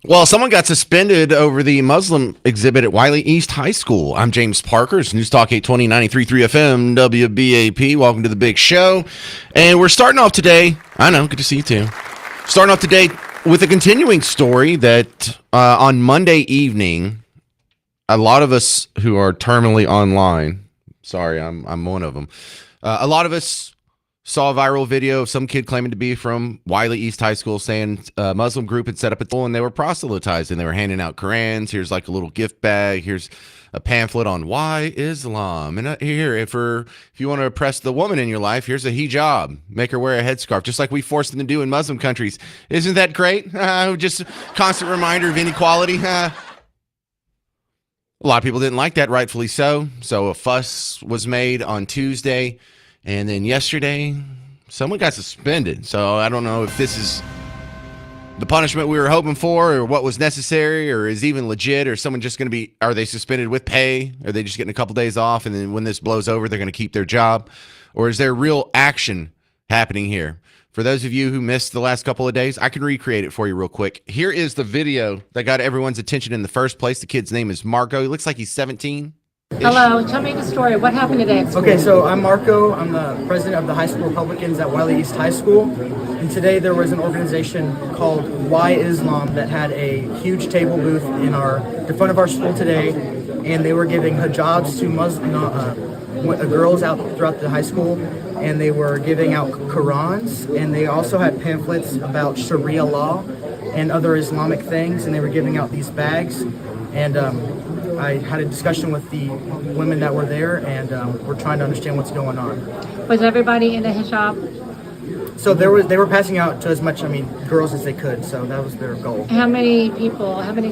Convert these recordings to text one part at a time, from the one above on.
Well, someone got suspended over the Muslim exhibit at Wylie East High School. I'm James Parker. It's News Talk 820 93.3 FM WBAP. Welcome to the big show. And we're starting off today. I know, good to see you too. Starting off today with a continuing story that on Monday evening, a lot of us who are terminally online, sorry, I'm one of them. A lot of us saw a viral video of some kid claiming to be from Wylie East High School saying a Muslim group had set up a school and they were proselytizing. They were handing out Qurans. Here's like a little gift bag. Here's a pamphlet on why Islam. And here, if you want to oppress the woman in your life, here's a hijab. Make her wear a headscarf, just like we force them to do in Muslim countries. Isn't that great? Just constant reminder of inequality. A lot of people didn't like that, rightfully so. So a fuss was made on Tuesday. And then yesterday, someone got suspended. So I don't know if this is the punishment we were hoping for or what was necessary or is even legit, or someone just going to be, are they suspended with pay? Are they just getting a couple days off and then when this blows over, they're going to keep their job? Or is there real action happening here? For those of you who missed the last couple of days, I can recreate it for you real quick. Here is the video that got everyone's attention in the first place. The kid's name is Marco. He looks like he's 17. Hello, tell me the story. What happened today at school? Okay, so I'm Marco. I'm the president of the high school Republicans at Wylie East High School. And today there was an organization called Why Islam that had a huge table booth in the front of our school today, and they were giving hijabs to Muslim girls out throughout the high school, and they were giving out Qurans, and they also had pamphlets about Sharia law and other Islamic things, and they were giving out these bags. And I had a discussion with the women that were there, and we're trying to understand what's going on. Was everybody in a hijab? So they were passing out to as much, girls as they could. So that was their goal. How many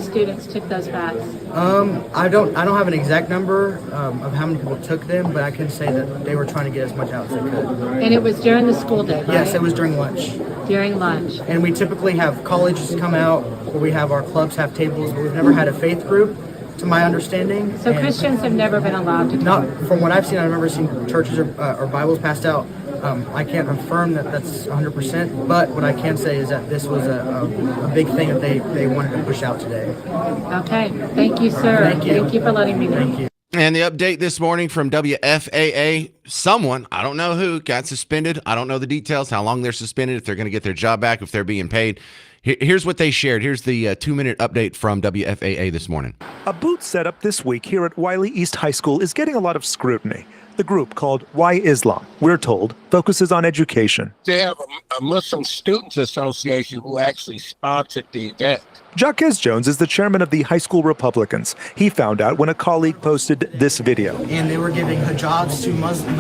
students took those bags? I don't have an exact number of how many people took them, but I can say that they were trying to get as much out as they could. And it was during the school day, right? Yes, it was during lunch. During lunch. And we typically have colleges come out, or we have our clubs have tables, but we've never had a faith group, to my understanding. So Christians have never been allowed to come? Not from what I've seen. I've never seen churches or Bibles passed out. I can't confirm that that's 100%, but what I can say is that this was a big thing that they wanted to push out today. Okay. Thank you, sir. Thank you. Thank you for letting me know. Thank you. And the update this morning from WFAA, someone, I don't know who, got suspended. I don't know the details, how long they're suspended, if they're going to get their job back, if they're being paid. Here's what they shared. Here's the 2-minute update from WFAA this morning. A booth set up this week here at Wylie East High School is getting a lot of scrutiny. The group, called Why Islam, we're told, focuses on education. They have a Muslim Students Association who actually sponsored the event. Jacques Jones is the chairman of the high school Republicans. He found out when a colleague posted this video. And they were giving hijabs to Muslim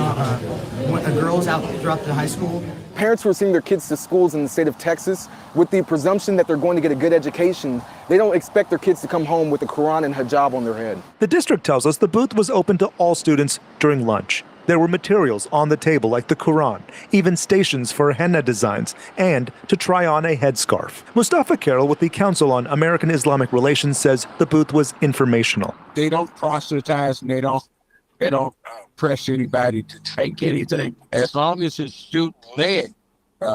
girls out throughout the high school. Parents who are sending their kids to schools in the state of Texas with the presumption that they're going to get a good education, they don't expect their kids to come home with a Quran and hijab on their head. The district tells us the booth was open to all students during lunch. There were materials on the table like the Quran, even stations for henna designs, and to try on a headscarf. Mustafa Carroll with the Council on American Islamic Relations says the booth was informational. They don't proselytize and they don't press anybody to take anything. As long as it's student-led,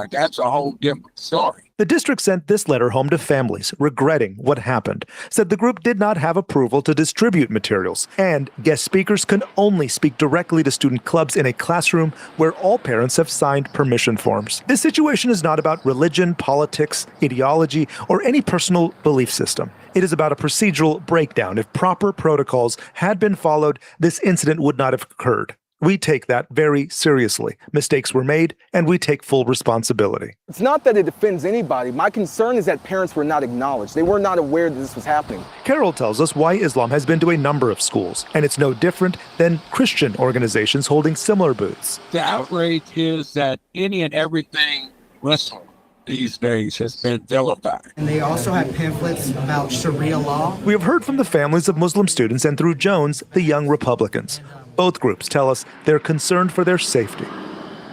that's a whole different story. The district sent this letter home to families, regretting what happened, said the group did not have approval to distribute materials, and guest speakers can only speak directly to student clubs in a classroom where all parents have signed permission forms. This situation is not about religion, politics, ideology, or any personal belief system. It is about a procedural breakdown. If proper protocols had been followed, this incident would not have occurred. We take that very seriously. Mistakes were made, and we take full responsibility. It's not that it offends anybody. My concern is that parents were not acknowledged. They were not aware that this was happening. Carroll tells us Why Islam has been to a number of schools, and it's no different than Christian organizations holding similar booths. The outrage is that any and everything Muslim these days has been vilified. And they also had pamphlets about Sharia law. We have heard from the families of Muslim students and through Jones, the Young Republicans. Both groups tell us they're concerned for their safety.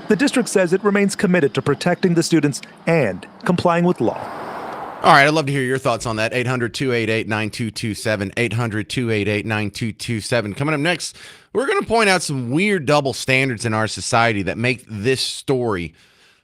The district says it remains committed to protecting the students and complying with law. All right, I'd love to hear your thoughts on that. 800-288-9227, 800-288-9227. Coming up next, we're going to point out some weird double standards in our society that make this story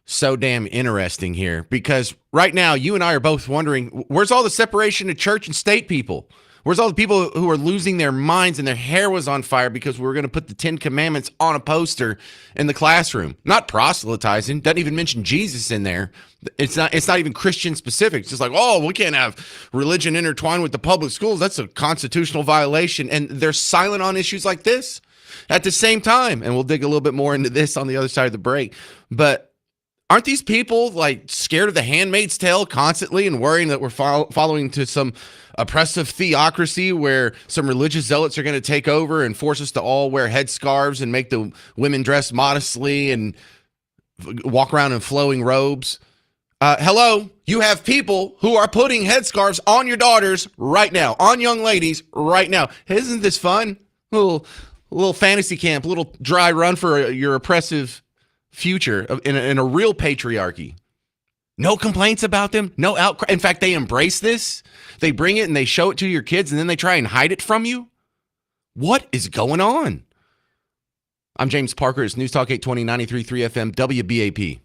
so damn interesting here because right now you and I are both wondering where's all the separation of church and state people? Where's all the people who are losing their minds and their hair was on fire because we were going to put the 10 Commandments on a poster in the classroom? Not proselytizing, doesn't even mention Jesus in there. It's not even Christian specific. It's just like, oh, we can't have religion intertwined with the public schools. That's a constitutional violation. And they're silent on issues like this at the same time. And we'll dig a little bit more into this on the other side of the break. But aren't these people like scared of the Handmaid's Tale constantly and worrying that we're following to some oppressive theocracy where some religious zealots are going to take over and force us to all wear headscarves and make the women dress modestly and walk around in flowing robes? Hello, you have people who are putting headscarves on your daughters right now, on young ladies right now. Isn't this fun? Little fantasy camp, a little dry run for your oppressive future in a real patriarchy. No complaints about them, no outcry. In fact, they embrace this. They bring it and they show it to your kids and then they try and hide it from you. What is going on? I'm James Parker. It's News Talk 820 93.3 FM WBAP.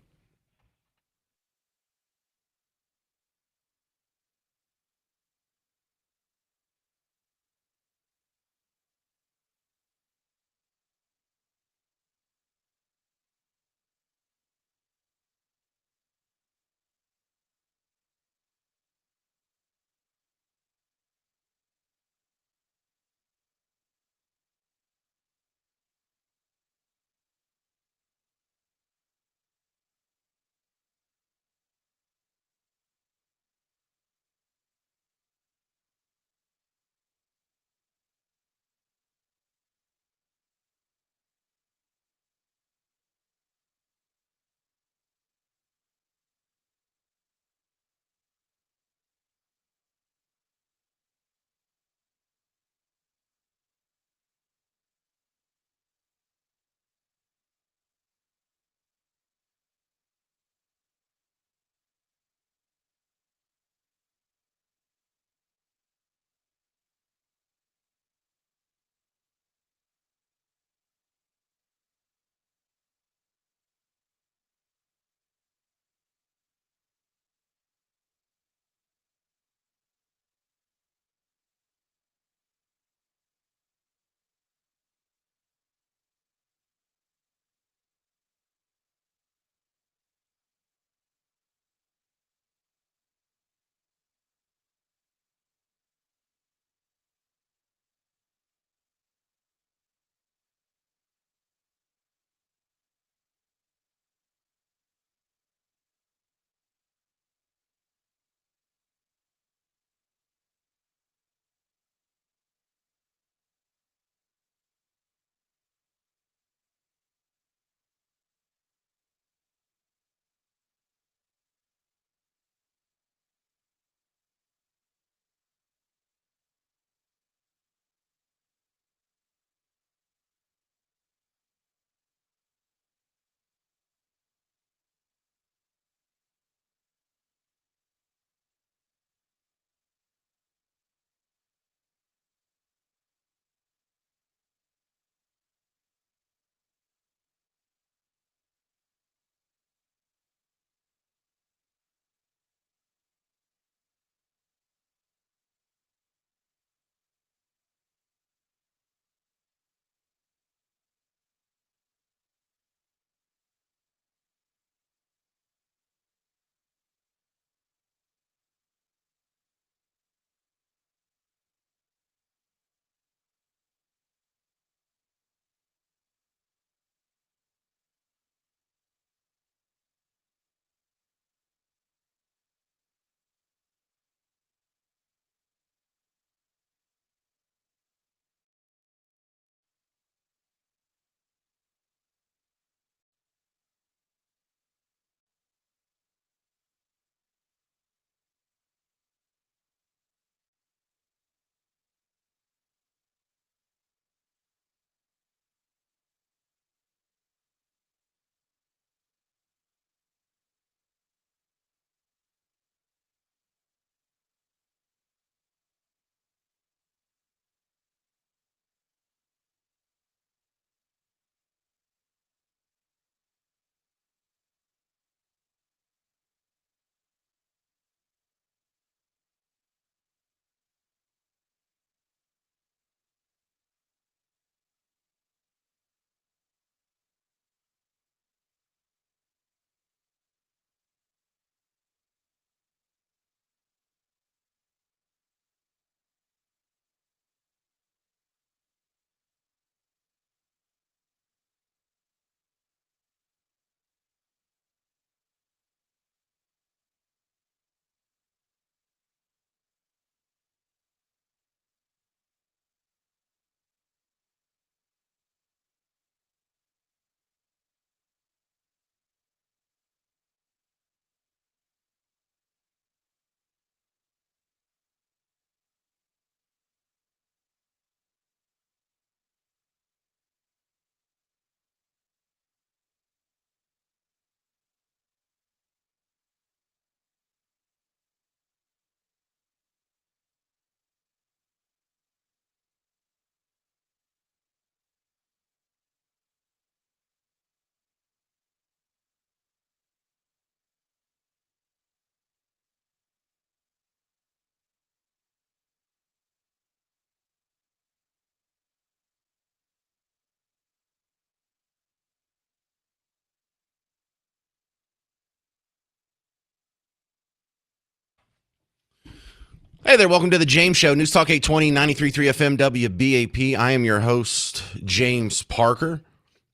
Hey there, welcome to the James Show, News Talk 820, 93.3 FM, WBAP. I am your host, James Parker.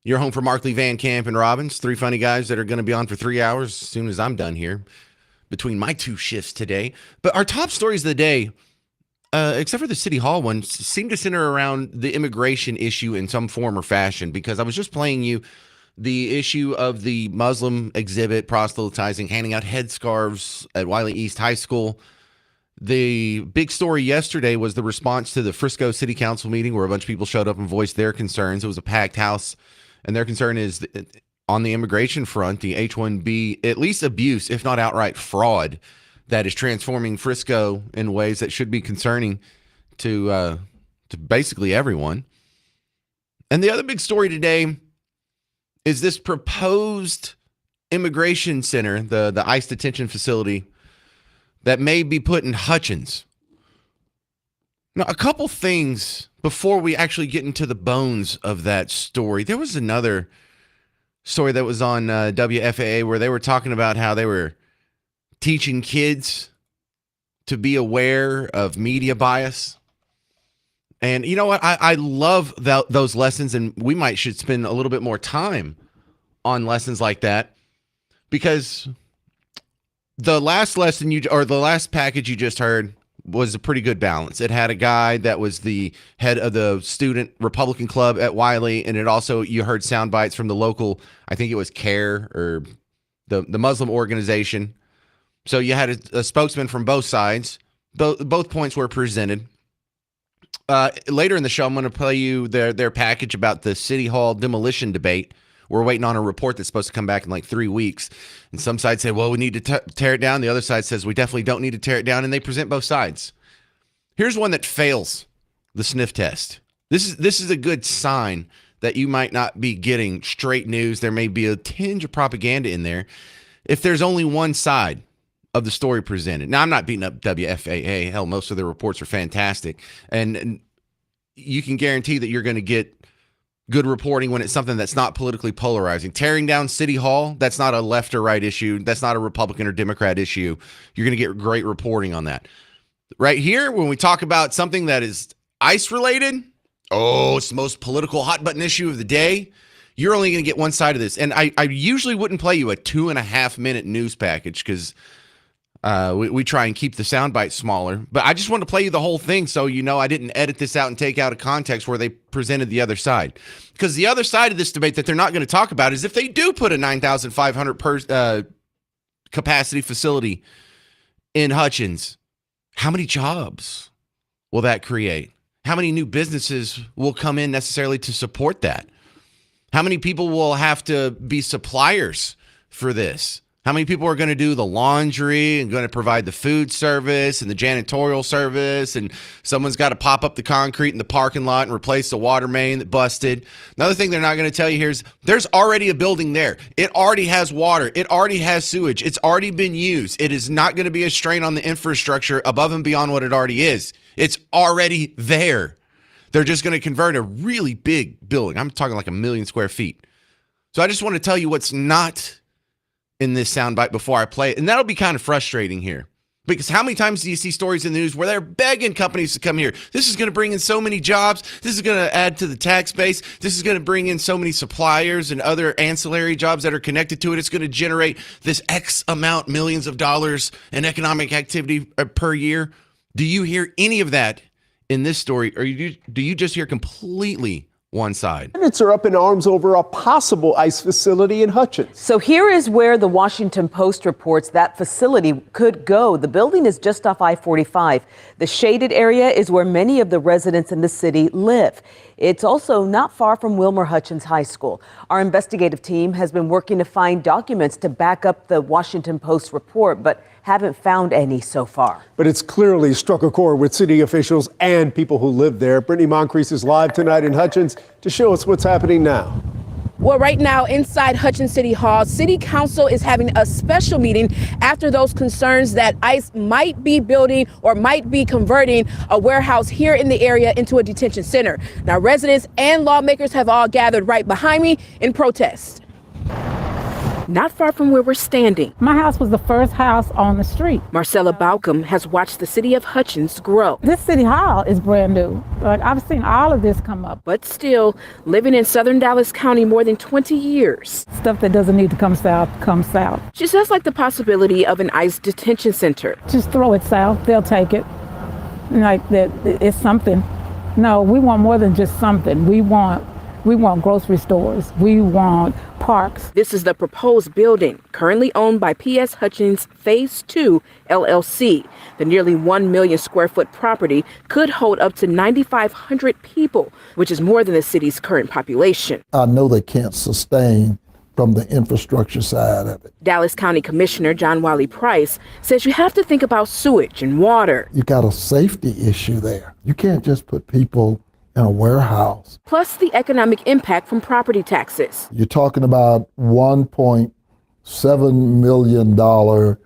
Your home for Markley, Van Camp, and Robbins, three funny guys that are going to be on for 3 hours as soon as I'm done here between my two shifts today. But our top stories of the day, except for the City Hall one, seem to center around the immigration issue in some form or fashion, because I was just playing you the issue of the Muslim exhibit, proselytizing, handing out headscarves at Wylie East High School. The big story yesterday was the response to the Frisco City Council meeting where a bunch of people showed up and voiced their concerns. It was a packed house, and their concern is on the immigration front, the H-1B, at least abuse, if not outright fraud, that is transforming Frisco in ways that should be concerning to basically everyone. And the other big story today is this proposed immigration center, the ICE detention facility, that may be put in Hutchins. Now, a couple things before we actually get into the bones of that story. There was another story that was on WFAA where they were talking about how they were teaching kids to be aware of media bias. And you know what? I love those lessons, and we should spend a little bit more time on lessons like that, because the last lesson the last package you just heard was a pretty good balance. It had a guy that was the head of the student Republican club at Wylie, and it also, you heard sound bites from the local, I think it was CARE or the Muslim organization. So you had a spokesman from both sides. Both points were presented. Later in the show, I'm going to play you their package about the City Hall demolition debate. We're waiting on a report that's supposed to come back in like 3 weeks. And some sides say, well, we need to tear it down. The other side says we definitely don't need to tear it down. And they present both sides. Here's one that fails the sniff test. This is a good sign that you might not be getting straight news. There may be a tinge of propaganda in there if there's only one side of the story presented. Now, I'm not beating up WFAA. Hell, most of their reports are fantastic. And you can guarantee that you're going to get good reporting when it's something that's not politically polarizing. Tearing down City Hall, that's not a left or right issue. That's not a Republican or Democrat issue. You're going to get great reporting on that. Right here, when we talk about something that is ICE related, it's the most political hot button issue of the day. You're only going to get one side of this. And I usually wouldn't play you a 2.5 minute news package because we try and keep the sound bites smaller. But I just wanted to play you the whole thing so you know I didn't edit this out and take out of context where they presented the other side. Because the other side of this debate that they're not going to talk about is if they do put a 9,500 capacity facility in Hutchins, how many jobs will that create? How many new businesses will come in necessarily to support that? How many people will have to be suppliers for this? How many people are going to do the laundry and going to provide the food service and the janitorial service? And someone's got to pop up the concrete in the parking lot and replace the water main that busted. Another thing they're not going to tell you here is there's already a building there. It already has water. It already has sewage. It's already been used. It is not going to be a strain on the infrastructure above and beyond what it already is. It's already there. They're just going to convert a really big building. I'm talking like 1 million square feet. So I just want to tell you what's not in this soundbite before I play it. And that'll be kind of frustrating here. Because how many times do you see stories in the news where they're begging companies to come here? This is going to bring in so many jobs. This is going to add to the tax base. This is going to bring in so many suppliers and other ancillary jobs that are connected to it. It's going to generate this X amount, millions of dollars in economic activity per year. Do you hear any of that in this story? Or do you just hear completely one side? Candidates are up in arms over a possible ICE facility in Hutchins. So here is where the Washington Post reports that facility could go. The building is just off I-45. The shaded area is where many of the residents in the city live. It's also not far from Wilmer Hutchins High School. Our investigative team has been working to find documents to back up the Washington Post report, but haven't found any so far. But it's clearly struck a chord with city officials and people who live there. Brittany Moncrief is live tonight in Hutchins to show us what's happening now. Well, right now inside Hutchins City Hall, City Council is having a special meeting after those concerns that ICE might be building or might be converting a warehouse here in the area into a detention center. Now, residents and lawmakers have all gathered right behind me in protest. not far from where we're standing. My house was the first house on the street. Marcella Baucom has watched the city of Hutchins grow. This city hall is brand new. Like, I've seen all of this come up. But still, living in southern Dallas County more than 20 years. Stuff that doesn't need to come south, comes south. She says like the possibility of an ICE detention center. Just throw it south, they'll take it. Like that, it's something. No, we want more than just something. We want grocery stores. We want parks. This is the proposed building, currently owned by P.S. Hutchins Phase 2 LLC. The nearly 1 million square foot property could hold up to 9,500 people, which is more than the city's current population. I know they can't sustain from the infrastructure side of it. Dallas County Commissioner John Wylie Price says you have to think about sewage and water. You got a safety issue there. You can't just put people in a warehouse. Plus the economic impact from property taxes. You're talking about $1.7 million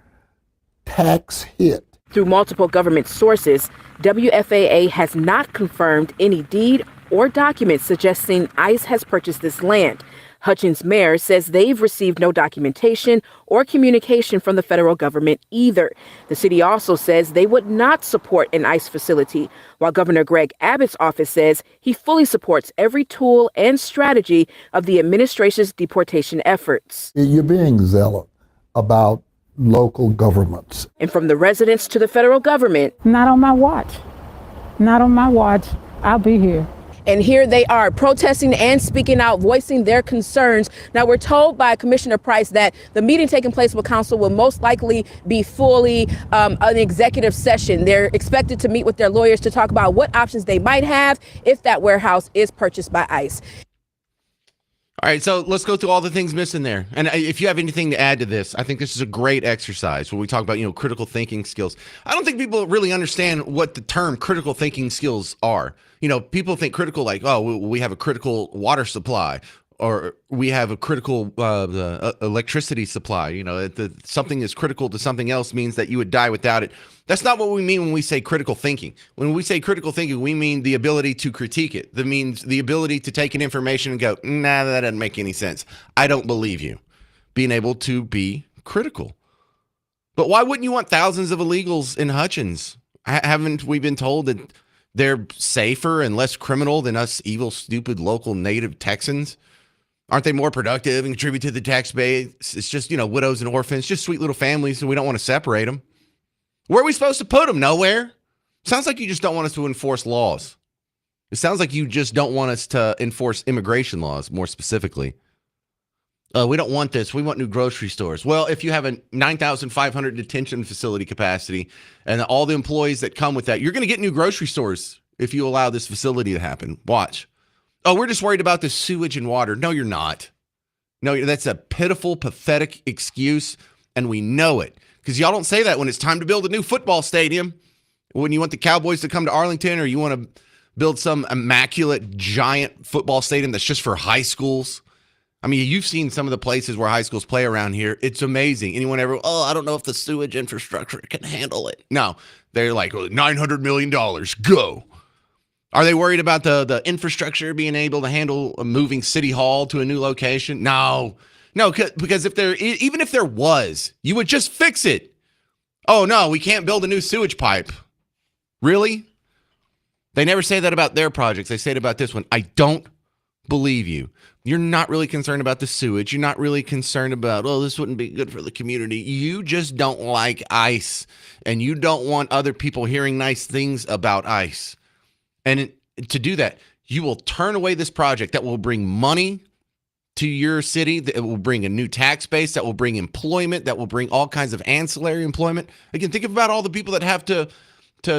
tax hit. Through multiple government sources, WFAA has not confirmed any deed or documents suggesting ICE has purchased this land. Hutchins mayor says they've received no documentation or communication from the federal government either. The city also says they would not support an ICE facility, while Governor Greg Abbott's office says he fully supports every tool and strategy of the administration's deportation efforts. You're being zealot about local governments. And from the residents to the federal government. Not on my watch. Not on my watch. I'll be here. And here they are protesting and speaking out, voicing their concerns. Now, we're told by Commissioner Price that the meeting taking place with council will most likely be fully an executive session. They're expected to meet with their lawyers to talk about what options they might have if that warehouse is purchased by ICE. All right, so let's go through all the things missing there. And if you have anything to add to this, I think this is a great exercise when we talk about, critical thinking skills. I don't think people really understand what the term critical thinking skills are. People think critical like, oh, we have a critical water supply or we have a critical electricity supply. Something is critical to something else means that you would die without it. That's not what we mean when we say critical thinking. When we say critical thinking, we mean the ability to critique it. That means the ability to take an information and go, nah, that doesn't make any sense. I don't believe you. Being able to be critical. But why wouldn't you want thousands of illegals in Hutchins? Haven't we been told that they're safer and less criminal than us evil, stupid, local native Texans? Aren't they more productive and contribute to the tax base? It's just, widows and orphans, just sweet little families, and we don't want to separate them. Where are we supposed to put them? Nowhere. Sounds like you just don't want us to enforce laws. It sounds like you just don't want us to enforce immigration laws, more specifically. We don't want this. We want new grocery stores. Well, if you have a 9,500 detention facility capacity and all the employees that come with that, you're going to get new grocery stores if you allow this facility to happen. Watch. Oh, we're just worried about the sewage and water. No, you're not. No, that's a pitiful, pathetic excuse, and we know it. Because y'all don't say that when it's time to build a new football stadium, when you want the Cowboys to come to Arlington, or you want to build some immaculate, giant football stadium that's just for high schools. I mean, you've seen some of the places where high schools play around here. It's amazing. Anyone ever, I don't know if the sewage infrastructure can handle it. No, they're like, $900 million, go. Are they worried about the infrastructure being able to handle moving City Hall to a new location? No, because even if there was, you would just fix it. Oh, no, we can't build a new sewage pipe. Really? They never say that about their projects. They say it about this one. I don't believe you. You're not really concerned about the sewage. You're not really concerned about, this wouldn't be good for the community. You just don't like ICE, and you don't want other people hearing nice things about ICE. And to do that, you will turn away this project that will bring money to your city, that will bring a new tax base, that will bring employment, that will bring all kinds of ancillary employment. Again, think about all the people that have to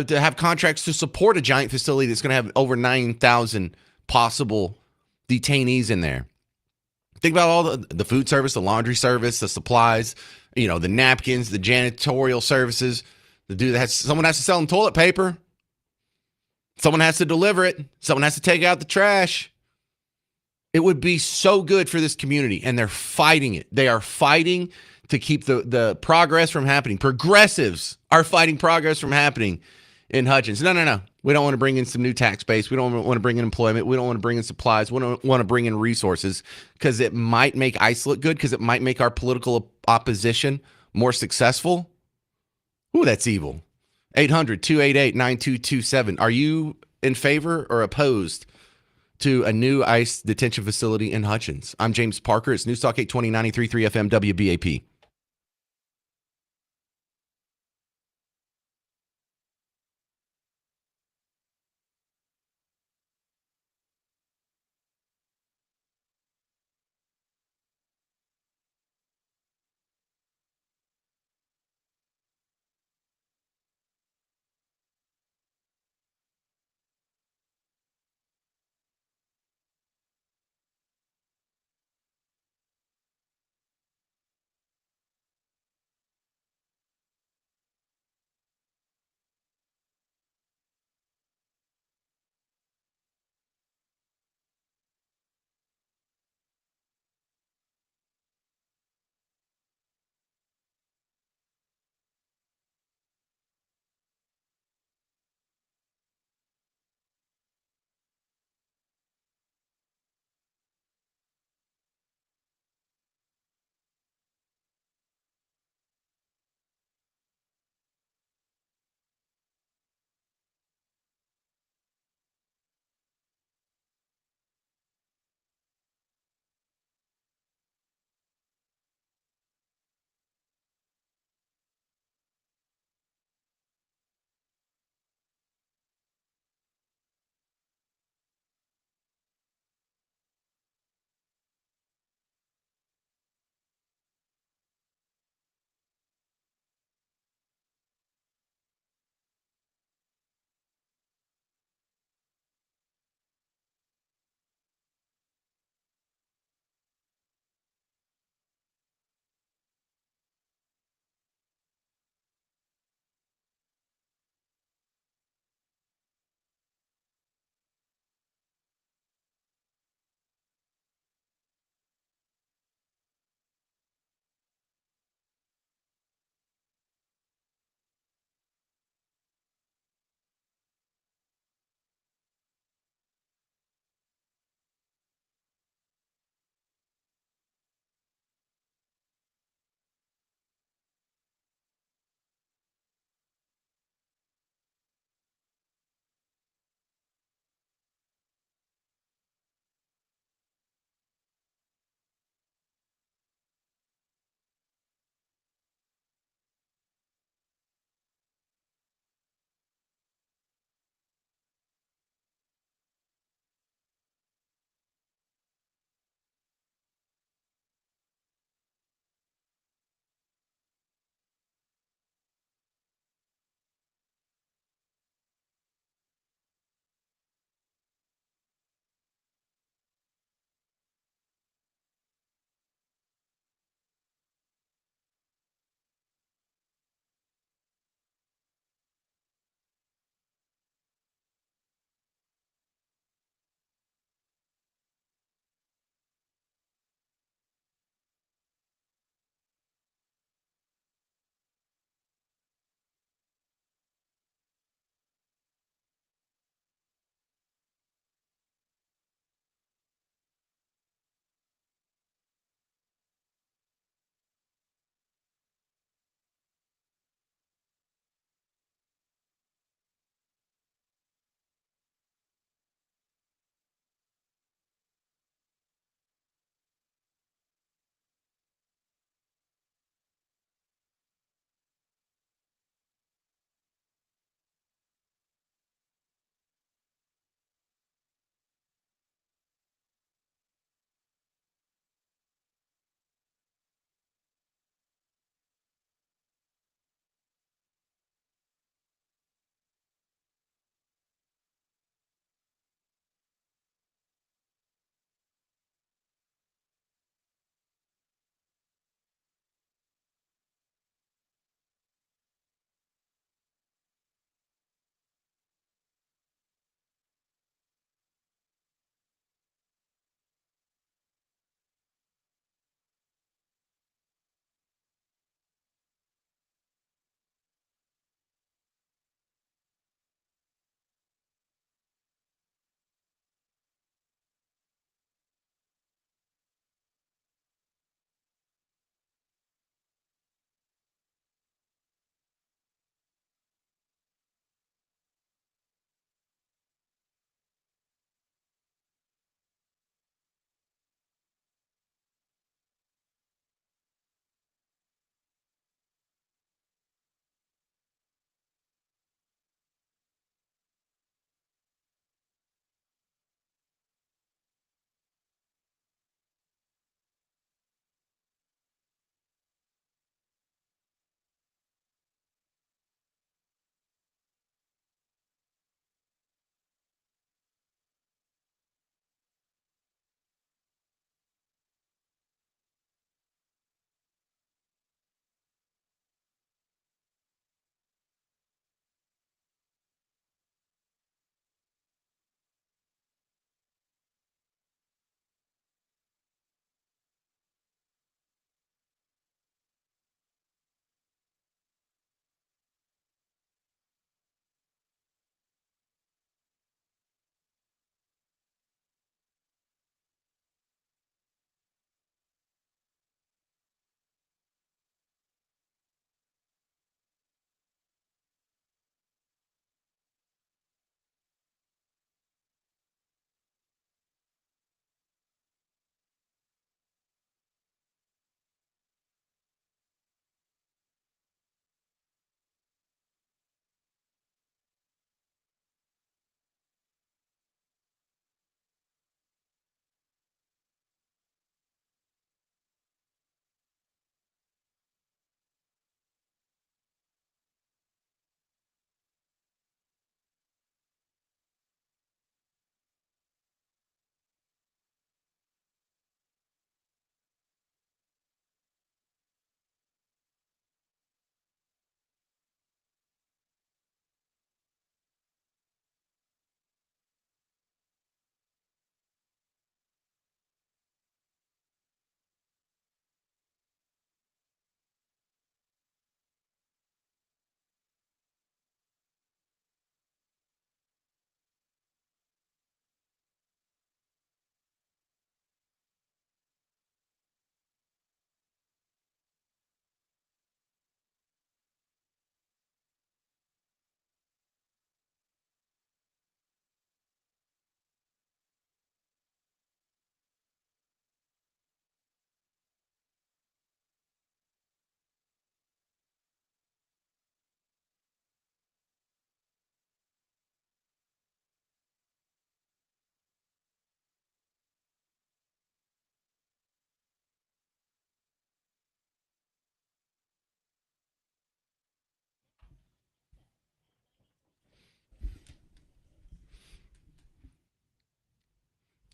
have contracts to support a giant facility that's going to have over 9,000 possible detainees in there. Think about all the food service, the laundry service, the supplies, the napkins, the janitorial services. Someone has to sell them toilet paper. Someone has to deliver it. Someone has to take out the trash. It would be so good for this community, and they're fighting it. They are fighting to keep the progress from happening. Progressives are fighting progress from happening in Hutchins. No. We don't want to bring in some new tax base. We don't want to bring in employment. We don't want to bring in supplies. We don't want to bring in resources because it might make ICE look good, because it might make our political opposition more successful. Ooh, that's evil. 800-288-9227. Are you in favor or opposed to a new ICE detention facility in Hutchins? I'm James Parker. It's News Talk 820 93.3 FM WBAP.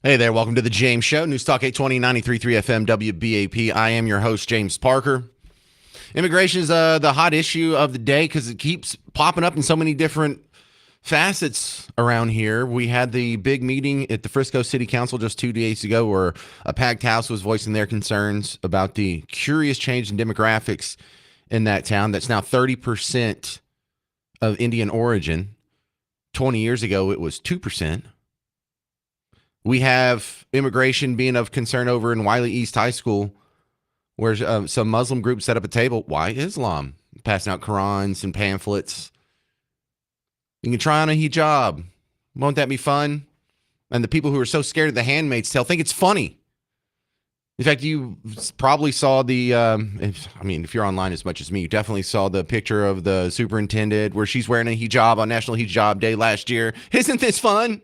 Hey there, welcome to the James Show, News Talk 820, 93.3 FM, WBAP. I am your host, James Parker. Immigration is the hot issue of the day because it keeps popping up in so many different facets around here. We had the big meeting at the Frisco City Council just 2 days ago where a packed house was voicing their concerns about the curious change in demographics in that town. That's now 30% of Indian origin. 20 years ago, it was 2%. We have immigration being of concern over in Wylie East High School, where some Muslim groups set up a table. Why Islam? Passing out Qurans and pamphlets. You can try on a hijab. Won't that be fun? And the people who are so scared of the Handmaid's Tale think it's funny. In fact, you probably saw the, if you're online as much as me, you definitely saw the picture of the superintendent where she's wearing a hijab on National Hijab Day last year. Isn't this fun?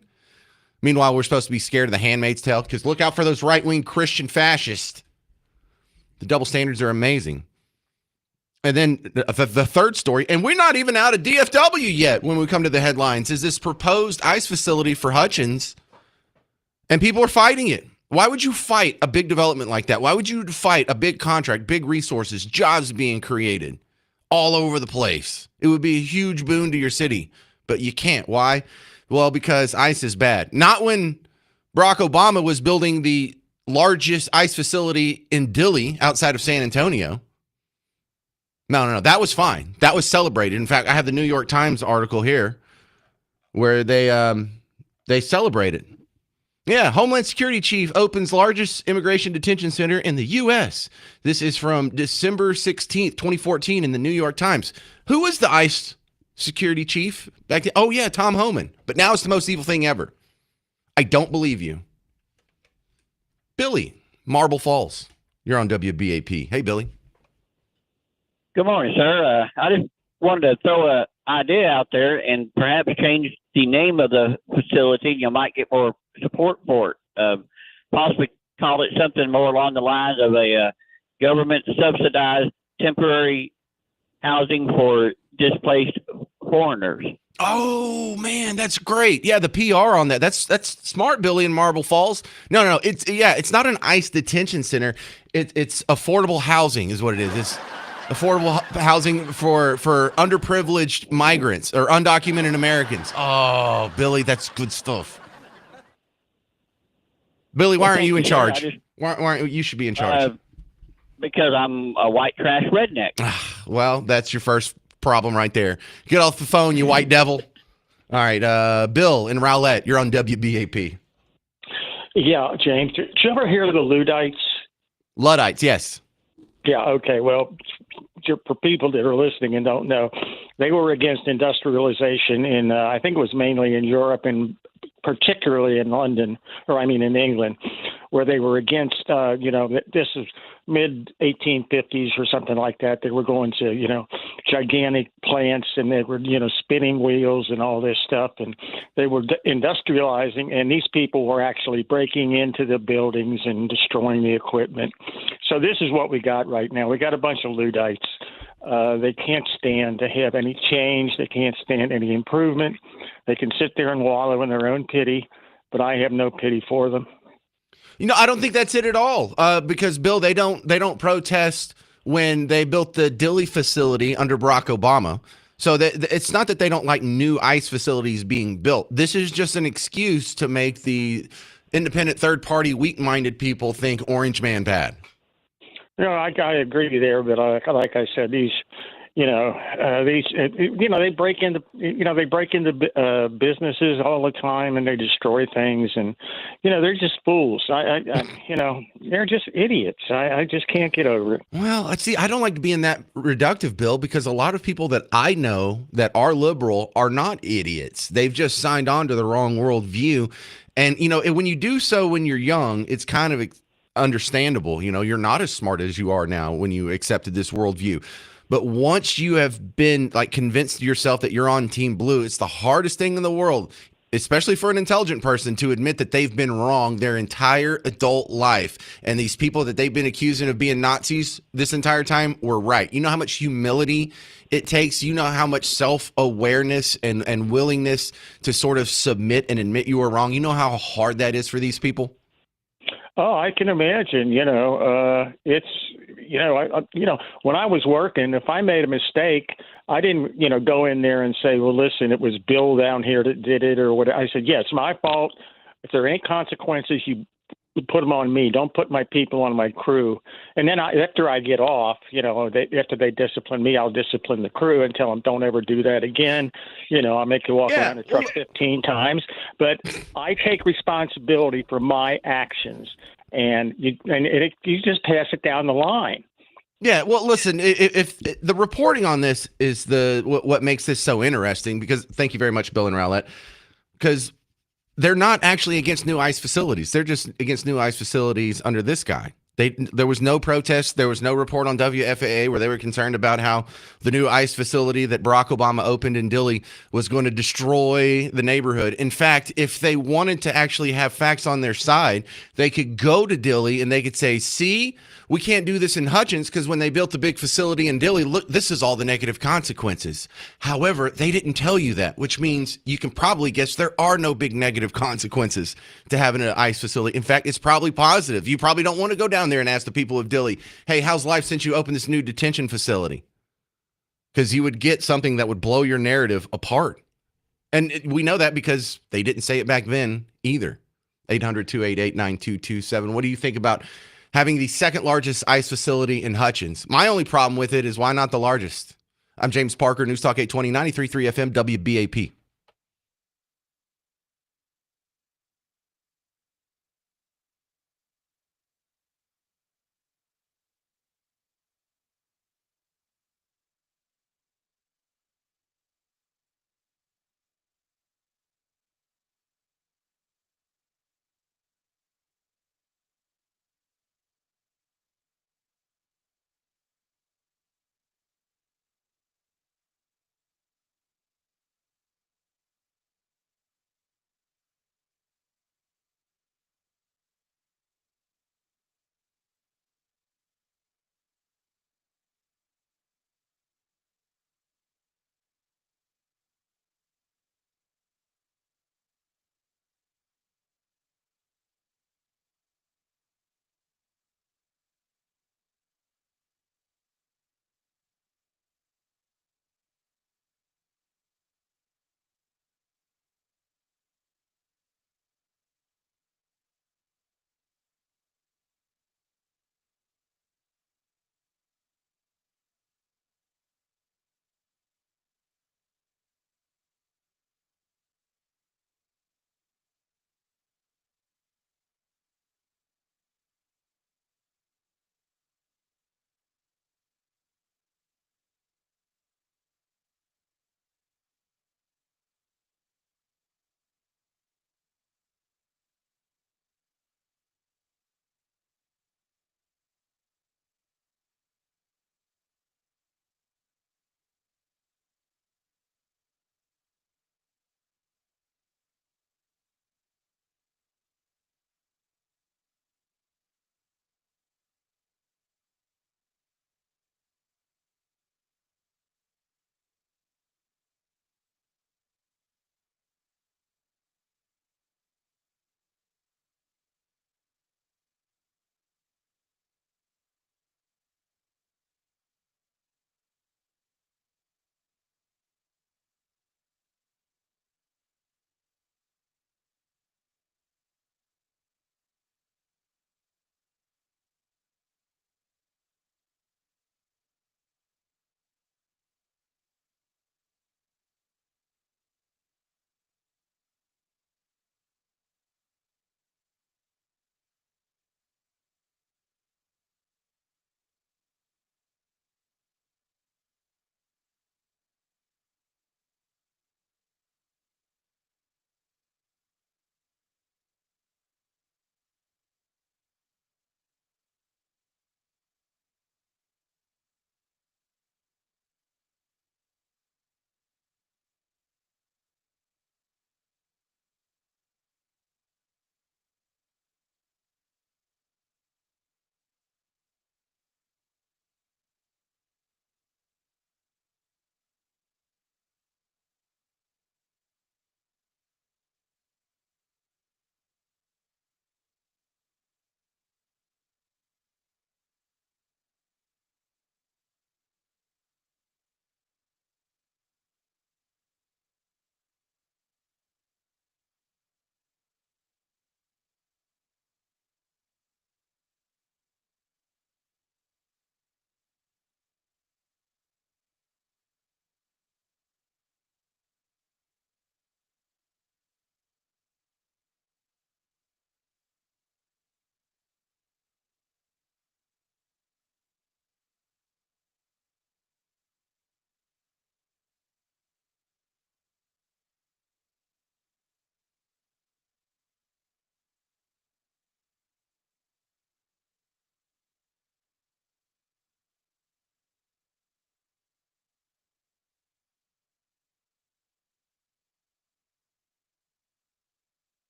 Meanwhile, we're supposed to be scared of the Handmaid's Tale because look out for those right-wing Christian fascists. The double standards are amazing. And then the third story, and we're not even out of DFW yet when we come to the headlines, is this proposed ICE facility for Hutchins, and people are fighting it. Why would you fight a big development like that? Why would you fight a big contract, big resources, jobs being created all over the place? It would be a huge boon to your city, but you can't. Why? Well, because ICE is bad. Not when Barack Obama was building the largest ICE facility in Dilley outside of San Antonio. No. That was fine. That was celebrated. In fact, I have the New York Times article here where they celebrated. Yeah, Homeland Security Chief opens largest immigration detention center in the U.S. This is from December 16th, 2014 in the New York Times. Who was the ICE security chief back then? Oh, yeah, Tom Homan. But now it's the most evil thing ever. I don't believe you. Billy, Marble Falls. You're on WBAP. Hey, Billy. Good morning, sir. I just wanted to throw an idea out there and perhaps change the name of the facility. You might get more support for it. Possibly call it something more along the lines of a government-subsidized temporary housing for displaced foreigners. Oh man, that's great. Yeah, the PR on that. That's smart, Billy in Marble Falls. No. It's not an ICE detention center. It's affordable housing is what it is. It's affordable housing for underprivileged migrants or undocumented Americans. Oh, Billy, that's good stuff. Billy, why aren't you in charge? Why aren't you should be in charge? Because I'm a white trash redneck. Well, that's your first problem right there. Get off the phone, you white devil. All right, Bill in Rowlett, you're on WBAP. Yeah, James. Did you ever hear of the Luddites? Luddites, yes. Yeah, okay. Well, for people that are listening and don't know, they were against industrialization in, I think it was mainly in Europe and particularly in London, in England, where they were against, this is mid-1850s or something like that. They were going to, gigantic plants and they were, spinning wheels and all this stuff. And they were industrializing, and these people were actually breaking into the buildings and destroying the equipment. So this is what we got right now. We got a bunch of Luddites. They can't stand to have any change. They can't stand any improvement. They can sit there and wallow in their own pity, but I have no pity for them. I don't think that's it at all. Because Bill, they don't protest when they built the Dilley facility under Barack Obama. So it's not that they don't like new ICE facilities being built. This is just an excuse to make the independent third-party, weak-minded people think Orange Man bad. I agree there, but like I said, they break into businesses all the time and they destroy things, and they're just fools. They're just idiots. I just can't get over it. Well, see, I don't like being that reductive, Bill, because a lot of people that I know that are liberal are not idiots. They've just signed on to the wrong worldview, and when you do so when you're young, it's kind of understandable. You're not as smart as you are now when you accepted this worldview. But once you have been convinced yourself that you're on Team Blue, it's the hardest thing in the world. especially for an intelligent person, to admit that they've been wrong their entire adult life. And these people that they've been accusing of being Nazis this entire time were right. You know how much humility it takes? You know how much self-awareness and willingness to sort of submit and admit you were wrong? You know how hard that is for these people? Oh, I can imagine. It's when I was working, if I made a mistake, I didn't go in there and say, well, listen, it was Bill down here that did it or what. I said, yeah, it's my fault. If there ain't consequences, you put them on me. Don't put my people on my crew. And then after I get off, after they discipline me, I'll discipline the crew and tell them don't ever do that again. I'll make you walk around the truck 15 times. But I take responsibility for my actions, and you just pass it down the line. Yeah, well, listen, if the reporting on this is what makes this so interesting, because thank you very much, Bill and Rowlett, because they're not actually against new ICE facilities. They're just against new ICE facilities under this guy. There was no protest. There was no report on WFAA where they were concerned about how the new ICE facility that Barack Obama opened in Dilley was going to destroy the neighborhood. In fact, if they wanted to actually have facts on their side, they could go to Dilley and they could say, see, we can't do this in Hutchins because when they built the big facility in Dilley, look, this is all the negative consequences. However, they didn't tell you that, which means you can probably guess there are no big negative consequences to having an ICE facility. In fact, it's probably positive. You probably don't want to go down there and ask the people of Dilley, hey, how's life since you opened this new detention facility? Because you would get something that would blow your narrative apart. And we know that because they didn't say it back then either. 800-288-9227. What do you think about having the second largest ICE facility in Hutchins? My only problem with it is why not the largest? I'm James Parker, News Talk 820, 93.3 FM, WBAP.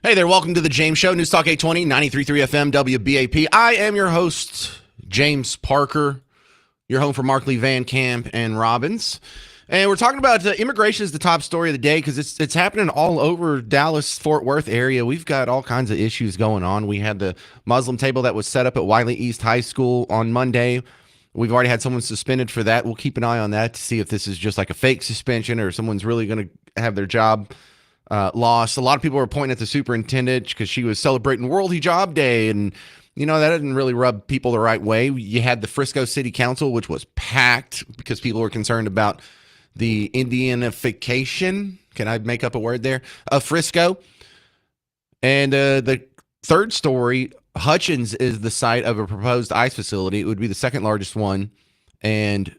Hey there, welcome to the James Show, News Talk 820, 93.3 FM, WBAP. I am your host, James Parker, your home for Markley, Van Camp, and Robbins. And we're talking about immigration is the top story of the day because it's happening all over Dallas, Fort Worth area. We've got all kinds of issues going on. We had the Muslim table that was set up at Wylie East High School on Monday. We've already had someone suspended for that. We'll keep an eye on that to see if this is just like a fake suspension or someone's really going to have their job lost. A lot of people were pointing at the superintendent because she was celebrating World Hijab Day, and that didn't really rub people the right way. You had the Frisco City Council, which was packed because people were concerned about the Indianification. Can I make up a word there? Of Frisco. And the third story, Hutchins is the site of a proposed ICE facility. It would be the second largest one, and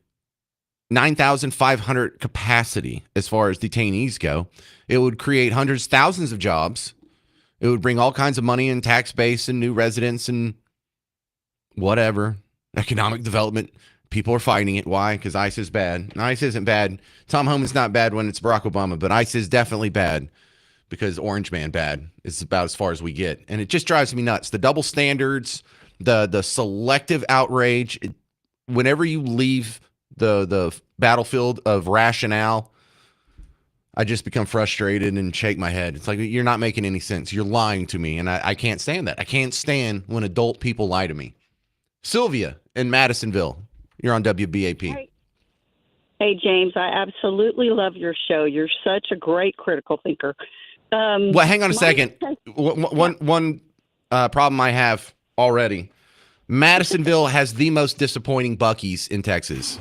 9,500 capacity as far as detainees go. It would create hundreds, thousands of jobs. It would bring all kinds of money and tax base and new residents and whatever, economic development. People are fighting it. Why? Because ICE is bad. ICE isn't bad. Tom Homan's not bad when it's Barack Obama, but ICE is definitely bad because Orange Man bad is about as far as we get. And it just drives me nuts. The double standards, the selective outrage. Whenever you leave the battlefield of rationale, I just become frustrated and shake my head. It's like, you're not making any sense. You're lying to me, and I can't stand that. I can't stand when adult people lie to me. Sylvia in Madisonville, you're on WBAP. Hey, James, I absolutely love your show. You're such a great critical thinker. Well, hang on a second. One problem I have already. Madisonville has the most disappointing Buc-ee's in Texas.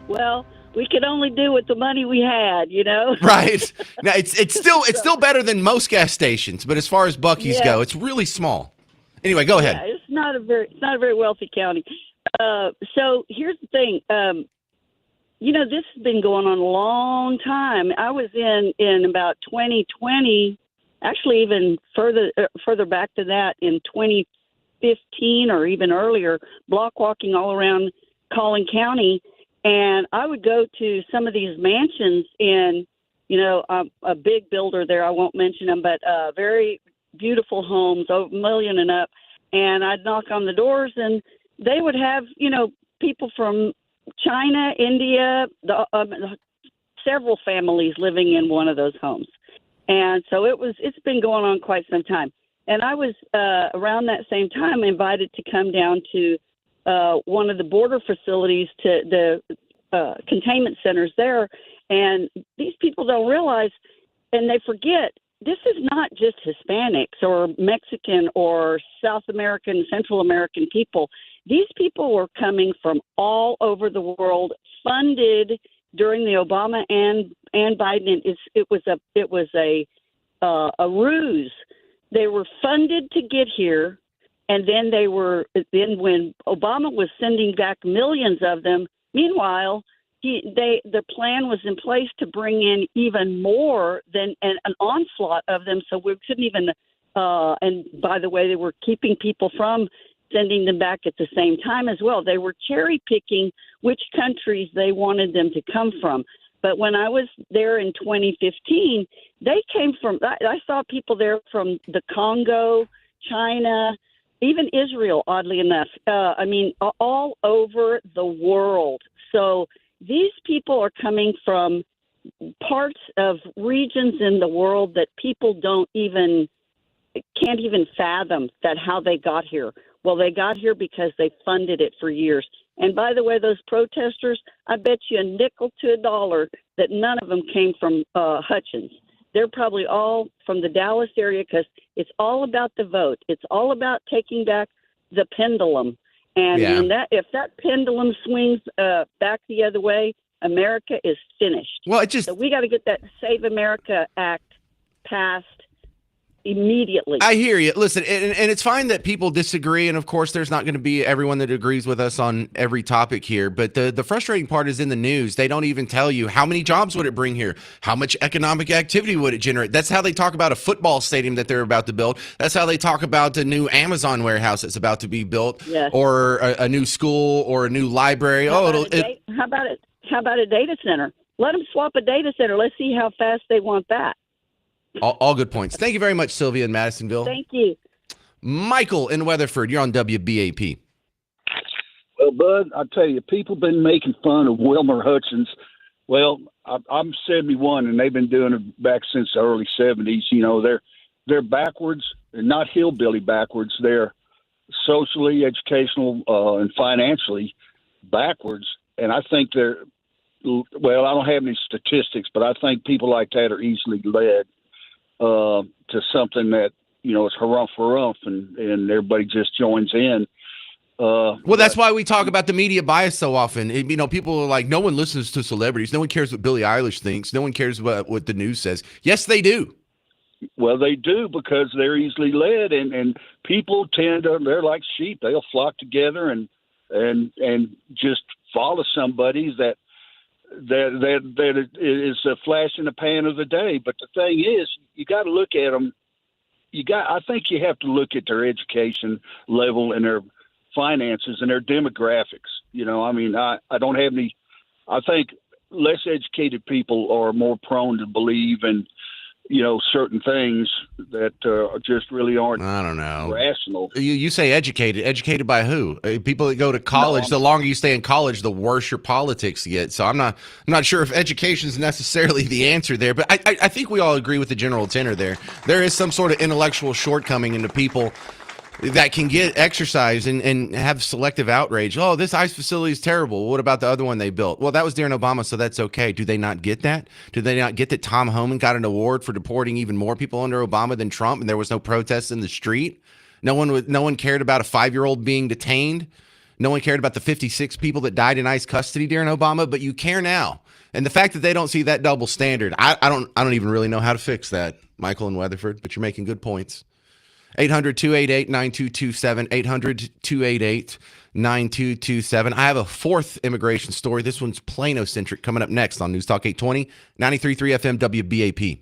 Well, we could only do with the money we had, Right. Now it's still better than most gas stations, but as far as Buc-ee's go, it's really small. Anyway, go ahead. Yeah, it's not a very wealthy county. So here's the thing. This has been going on a long time. I was in about 2020, actually even further back to that in 2015 or even earlier, block walking all around Collin County. And I would go to some of these mansions in, a big builder there. I won't mention them, but very beautiful homes, over $1 million and up. And I'd knock on the doors, and they would have, people from China, India, several families living in one of those homes. And so it's been going on quite some time. And I was around that same time invited to come down to one of the border facilities, to the containment centers there. And these people don't realize, and they forget, this is not just Hispanics or Mexican or South American, Central American people. These people were coming from all over the world, funded during the Obama and Biden. It was a ruse. They were funded to get here, and then when Obama was sending back millions of them. Meanwhile, the plan was in place to bring in even more than an onslaught of them. So we couldn't even. And by the way, they were keeping people from sending them back at the same time as well. They were cherry picking which countries they wanted them to come from. But when I was there in 2015, they came from. I saw people there from the Congo, China, even Israel. Oddly enough, all over the world. So these people are coming from parts of regions in the world that people can't even fathom that how they got here. Well, they got here because they funded it for years. And by the way, those protesters, I bet you a nickel to a dollar that none of them came from Hutchins. They're probably all from the Dallas area because it's all about the vote. It's all about taking back the pendulum. And if that pendulum swings back the other way, America is finished. Well, so we got to get that Save America Act passed immediately. I hear you. Listen, and it's fine that people disagree, and of course there's not going to be everyone that agrees with us on every topic here, but the frustrating part is in the news. They don't even tell you how many jobs would it bring here, how much economic activity would it generate. That's how they talk about a football stadium that they're about to build. That's how they talk about the new Amazon warehouse that's about to be built, or a new school or a new library. How about a data center? Let them swap a data center. Let's see how fast they want that. All good points. Thank you very much, Sylvia in Madisonville. Thank you. Michael in Weatherford, you're on WBAP. Well, Bud, I tell you, people been making fun of Wilmer Hutchins. Well, I'm 71, and they've been doing it back since the early 70s. You know, they're backwards. They're not hillbilly backwards. They're socially, educational, and financially backwards. And I think well, I don't have any statistics, but I think people like that are easily led to something that, you know, it's harumph, and everybody just joins in. Well, that's why we talk about the media bias so often. You know, people are like, no one listens to celebrities. No one cares what Billie Eilish thinks. No one cares what the news says. Yes, they do. Well, they do, because they're easily led, and people they're like sheep. They'll flock together and just follow somebody that is a flash in the pan of the day. But the thing is, you got to look at them. I think you have to look at their education level and their finances and their demographics. You know, I mean, I don't have any. I think less educated people are more prone to believe in, you know, certain things that just really aren't. I don't know. Rational. You say educated. Educated by who? People that go to college. The longer you stay in college, the worse your politics get. So I'm not sure if education is necessarily the answer there. But I think we all agree with the general tenor there. There is some sort of intellectual shortcoming in the people that can get exercise and have selective outrage. Oh, this ICE facility is terrible. What about the other one they built? Well, that was during Obama, so that's okay. Do they not get that? Do they not get that Tom Homan got an award for deporting even more people under Obama than Trump, and there was no protests in the street? No one cared about a 5-year-old being detained. No one cared about the 56 people that died in ICE custody during Obama, but you care now. And the fact that they don't see that double standard, I don't even really know how to fix that, Michael in Weatherford, but you're making good points. 800-288-9227, 800-288-9227. I have a fourth immigration story. This one's Plano-centric, coming up next on News Talk 820, 93.3 FM WBAP.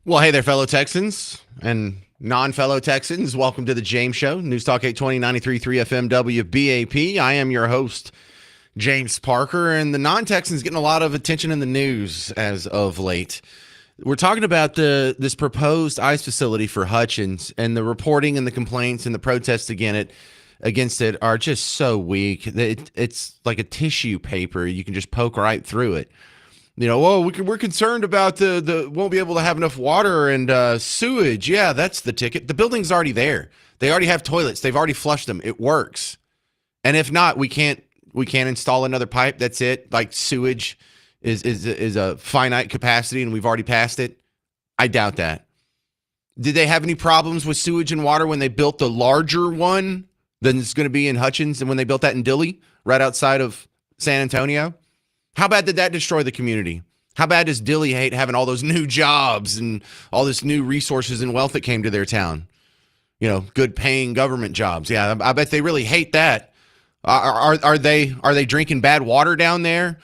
Well, hey there, fellow Texans and non-fellow Texans. Welcome to the James Show, News Talk 820, 93.3 FM WBAP. I am your host, James Parker, and the non-Texans getting a lot of attention in the news as of late. We're talking about this proposed ICE facility for Hutchins, and the reporting and the complaints and the protests against it are just so weak. It's like a tissue paper. You can just poke right through it. You know, we're concerned about the won't be able to have enough water and sewage. Yeah, that's the ticket. The building's already there. They already have toilets. They've already flushed them. It works. And if not, we can't install another pipe. That's it. Like sewage is a finite capacity, and we've already passed it. I doubt that. Did they have any problems with sewage and water when they built the larger one than it's going to be in Hutchins, and when they built that in Dilley, right outside of San Antonio? How bad did that destroy the community? How bad does Dilley hate having all those new jobs and all this new resources and wealth that came to their town? You know, good paying government jobs. Yeah, I bet they really hate that. Are they drinking bad water down there?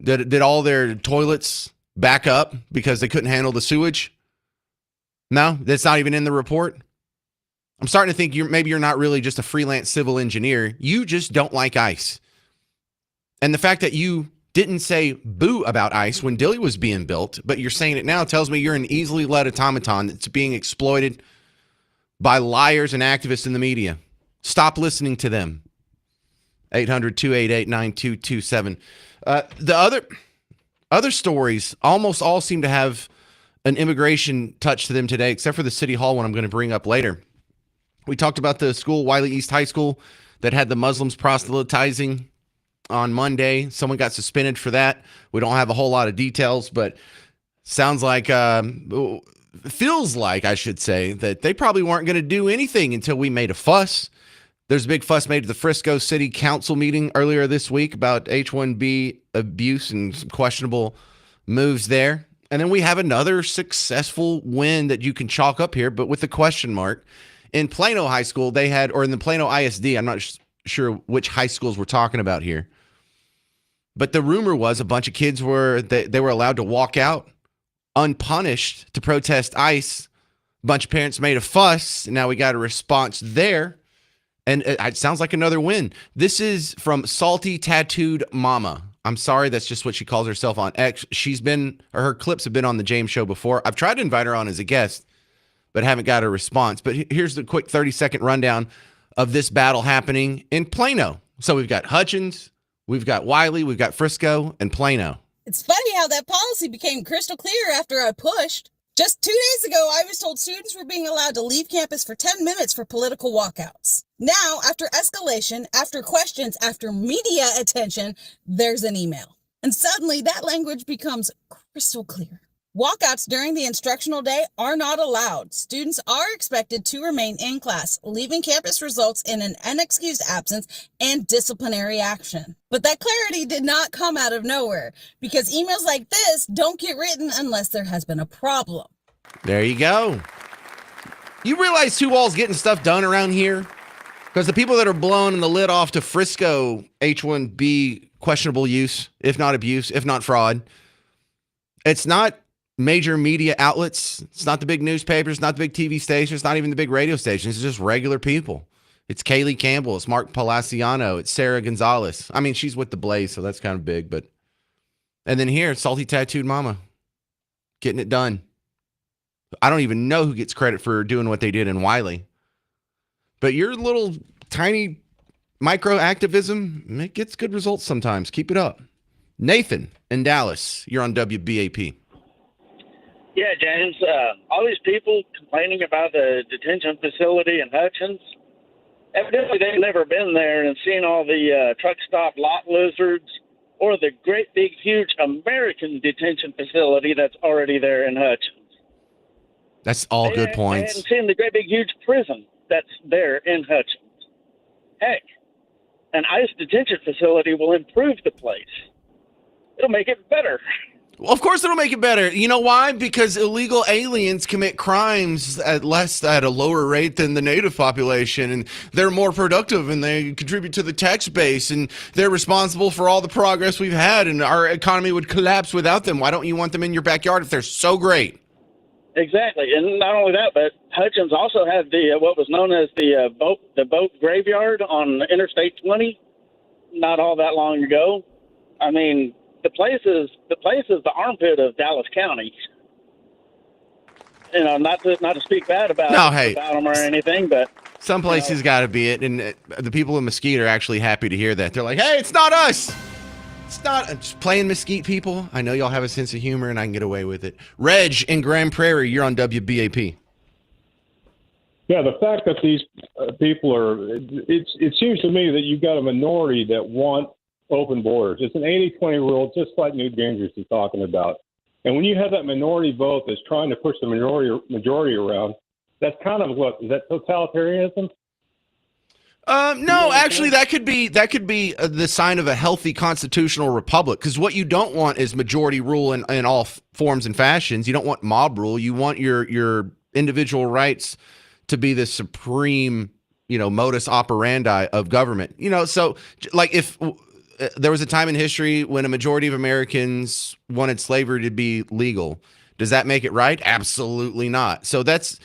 Did all their toilets back up because they couldn't handle the sewage? No, that's not even in the report. I'm starting to think maybe you're not really just a freelance civil engineer. You just don't like ICE. And the fact that you didn't say boo about ICE when Dilley was being built, but you're saying it now tells me you're an easily led automaton that's being exploited by liars and activists in the media. Stop listening to them. 800-288-9227. The other stories almost all seem to have an immigration touch to them today, except for the City Hall one I'm going to bring up later. We talked about the school, Wylie East High School, that had the Muslims proselytizing on Monday. Someone got suspended for that. We don't have a whole lot of details, but sounds like, feels like, I should say, that they probably weren't going to do anything until we made a fuss. There's a big fuss made at the Frisco City Council meeting earlier this week about H-1B abuse and some questionable moves there. And then we have another successful win that you can chalk up here, but with a question mark. In Plano High School, they had, or in the Plano ISD, I'm not sure which high schools we're talking about here. But the rumor was a bunch of kids they were allowed to walk out unpunished to protest ICE. A bunch of parents made a fuss. And now we got a response there. And it sounds like another win. This is from Salty Tattooed Mama. I'm sorry, that's just what she calls herself on X. Her clips have been on the James Show before. I've tried to invite her on as a guest, but haven't got a response. But here's the quick 30-second rundown of this battle happening in Plano. So we've got Hutchins, we've got Wylie, we've got Frisco, and Plano. It's funny how that policy became crystal clear after I pushed. Just 2 days ago, I was told students were being allowed to leave campus for 10 minutes for political walkouts. Now, after escalation, after questions, after media attention, there's an email. And suddenly that language becomes crystal clear. Walkouts during the instructional day are not allowed. Students are expected to remain in class. Leaving campus results in an unexcused absence and disciplinary action. But that clarity did not come out of nowhere, because emails like this don't get written unless there has been a problem. There you go. You realize who all's getting stuff done around here? Because the people that are blowing the lid off to Frisco H-1B questionable use, if not abuse, if not fraud, it's not major media outlets. It's not the big newspapers, not the big TV stations, not even the big radio stations. It's just regular people. It's Kaylee Campbell. It's Mark Palaciano. It's Sarah Gonzalez. I mean, she's with the Blaze, so that's kind of big. And then here, Salty Tattooed Mama, getting it done. I don't even know who gets credit for doing what they did in Wylie. But your little tiny micro activism, it gets good results sometimes. Keep it up. Nathan in Dallas, you're on WBAP. Yeah, James, all these people complaining about the detention facility in Hutchins, evidently they've never been there and seen all the truck stop lot lizards or the great big huge American detention facility that's already there in Hutchins. That's all good points. They haven't seen the great big huge prison that's there in Hutchins. Heck, an ICE detention facility will improve the place. It'll make it better. Well, of course it'll make it better. You know why? Because illegal aliens commit crimes at a lower rate than the native population, and they're more productive and they contribute to the tax base, and they're responsible for all the progress we've had, and our economy would collapse without them. Why don't you want them in your backyard if they're so great? Exactly, and not only that, but Hutchins also had the what was known as the boat graveyard on Interstate 20 not all that long ago. I mean, the place is the armpit of Dallas County. You know, not to speak bad No, hey, about them or anything, but some places got to be it, and the people in Mesquite are actually happy to hear that. They're like, "Hey, it's not us. It's not just playing Mesquite people. I know y'all have a sense of humor, and I can get away with it." Reg in Grand Prairie, you're on WBAP. Yeah, the fact that these people it seems to me that you've got a minority that want open borders. It's an 80-20 rule, just like Newt Gingrich is talking about. And when you have that minority vote that's trying to push the majority around, that's kind of is that totalitarianism? No, actually, that could be the sign of a healthy constitutional republic. Because what you don't want is majority rule in all forms and fashions. You don't want mob rule. You want your individual rights to be the supreme, modus operandi of government. So like if there was a time in history when a majority of Americans wanted slavery to be legal, does that make it right? Absolutely not. So that's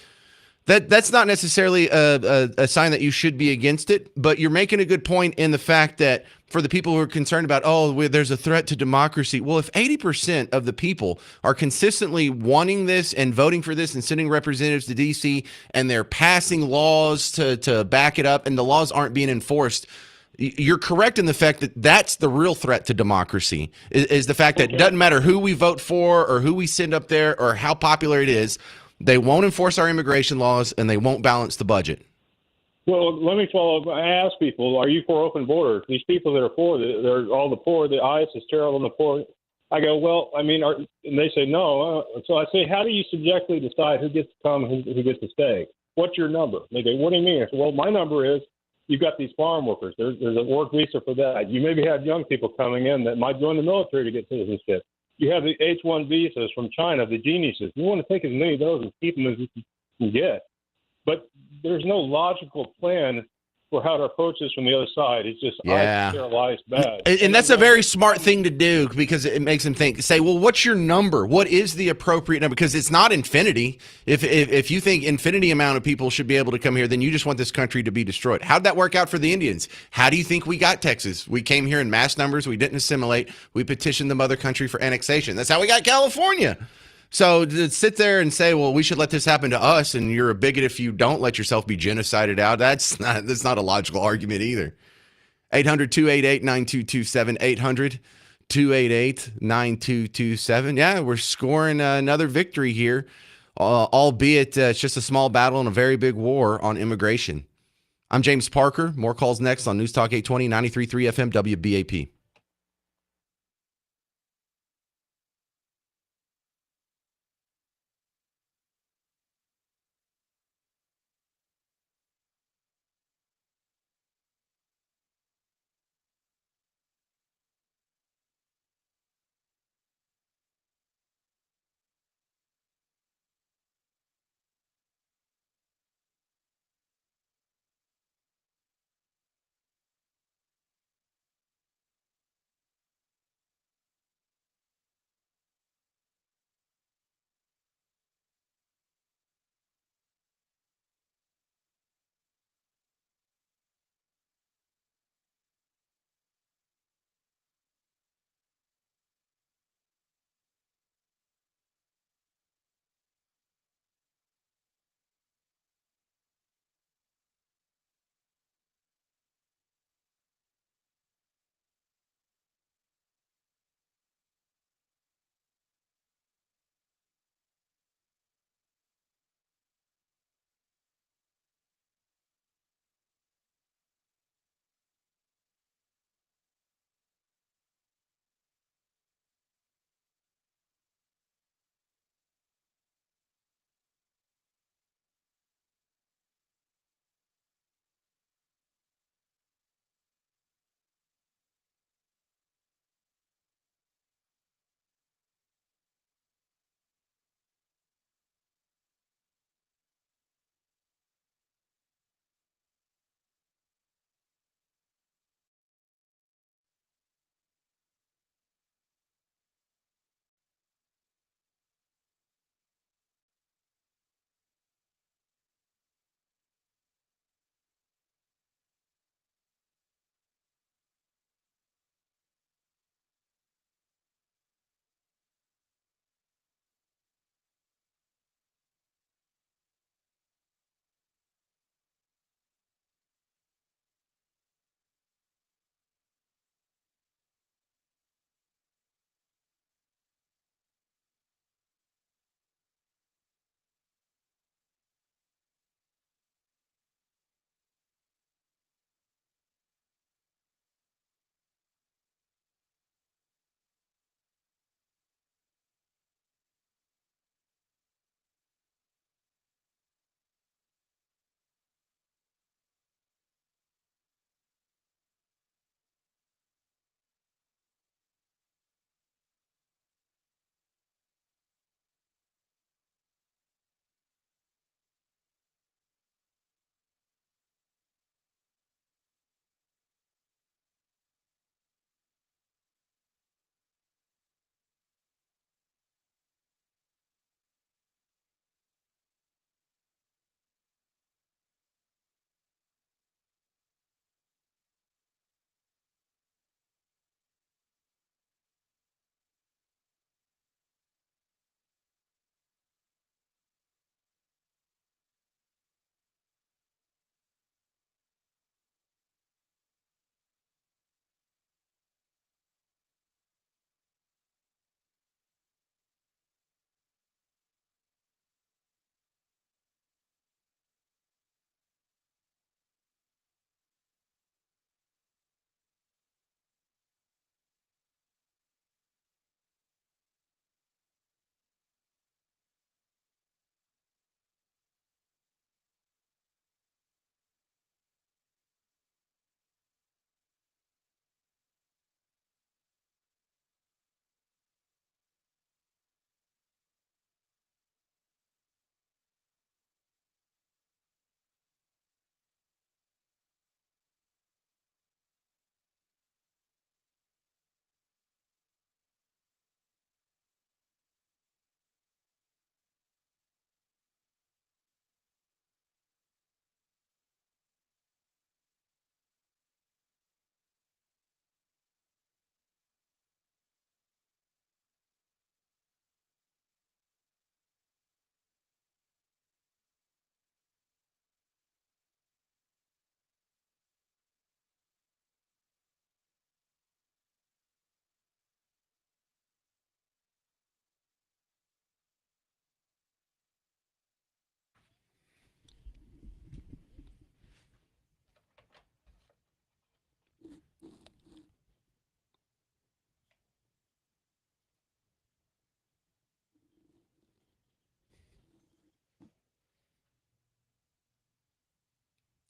not necessarily a sign that you should be against it, but you're making a good point in the fact that for the people who are concerned about, there's a threat to democracy. Well, if 80% of the people are consistently wanting this and voting for this and sending representatives to D.C. and they're passing laws to back it up and the laws aren't being enforced, you're correct in the fact that that's the real threat to democracy is the fact that it doesn't matter who we vote for or who we send up there or how popular it is. They won't enforce our immigration laws, and they won't balance the budget. Well, let me follow up. I ask people, are you for open borders? These people that are for they're all the poor. The ICE is terrible and the poor. I go, well, I mean, and they say no. So I say, how do you subjectively decide who gets to come and who gets to stay? What's your number? And they go, what do you mean? I say, well, my number is you've got these farm workers. There's a work visa for that. You maybe have young people coming in that might join the military to get citizenship. You have the H-1 visas from China, the geniuses. You want to take as many of those and keep them as you can get. But there's no logical plan for how to approach this from the other side. It's just, I sterilize bad. And that's a very smart thing to do because it makes them think, say, well, what's your number? What is the appropriate number? Because it's not infinity. If you think infinity amount of people should be able to come here, then you just want this country to be destroyed. How'd that work out for the Indians? How do you think we got Texas? We came here in mass numbers. We didn't assimilate. We petitioned the mother country for annexation. That's how we got California. So to sit there and say, well, we should let this happen to us, and you're a bigot if you don't let yourself be genocided out, that's not a logical argument either. 800-288-9227, 800-288-9227. Yeah, we're scoring another victory here, albeit it's just a small battle and a very big war on immigration. I'm James Parker. More calls next on News Talk 820, 93.3 FM, WBAP.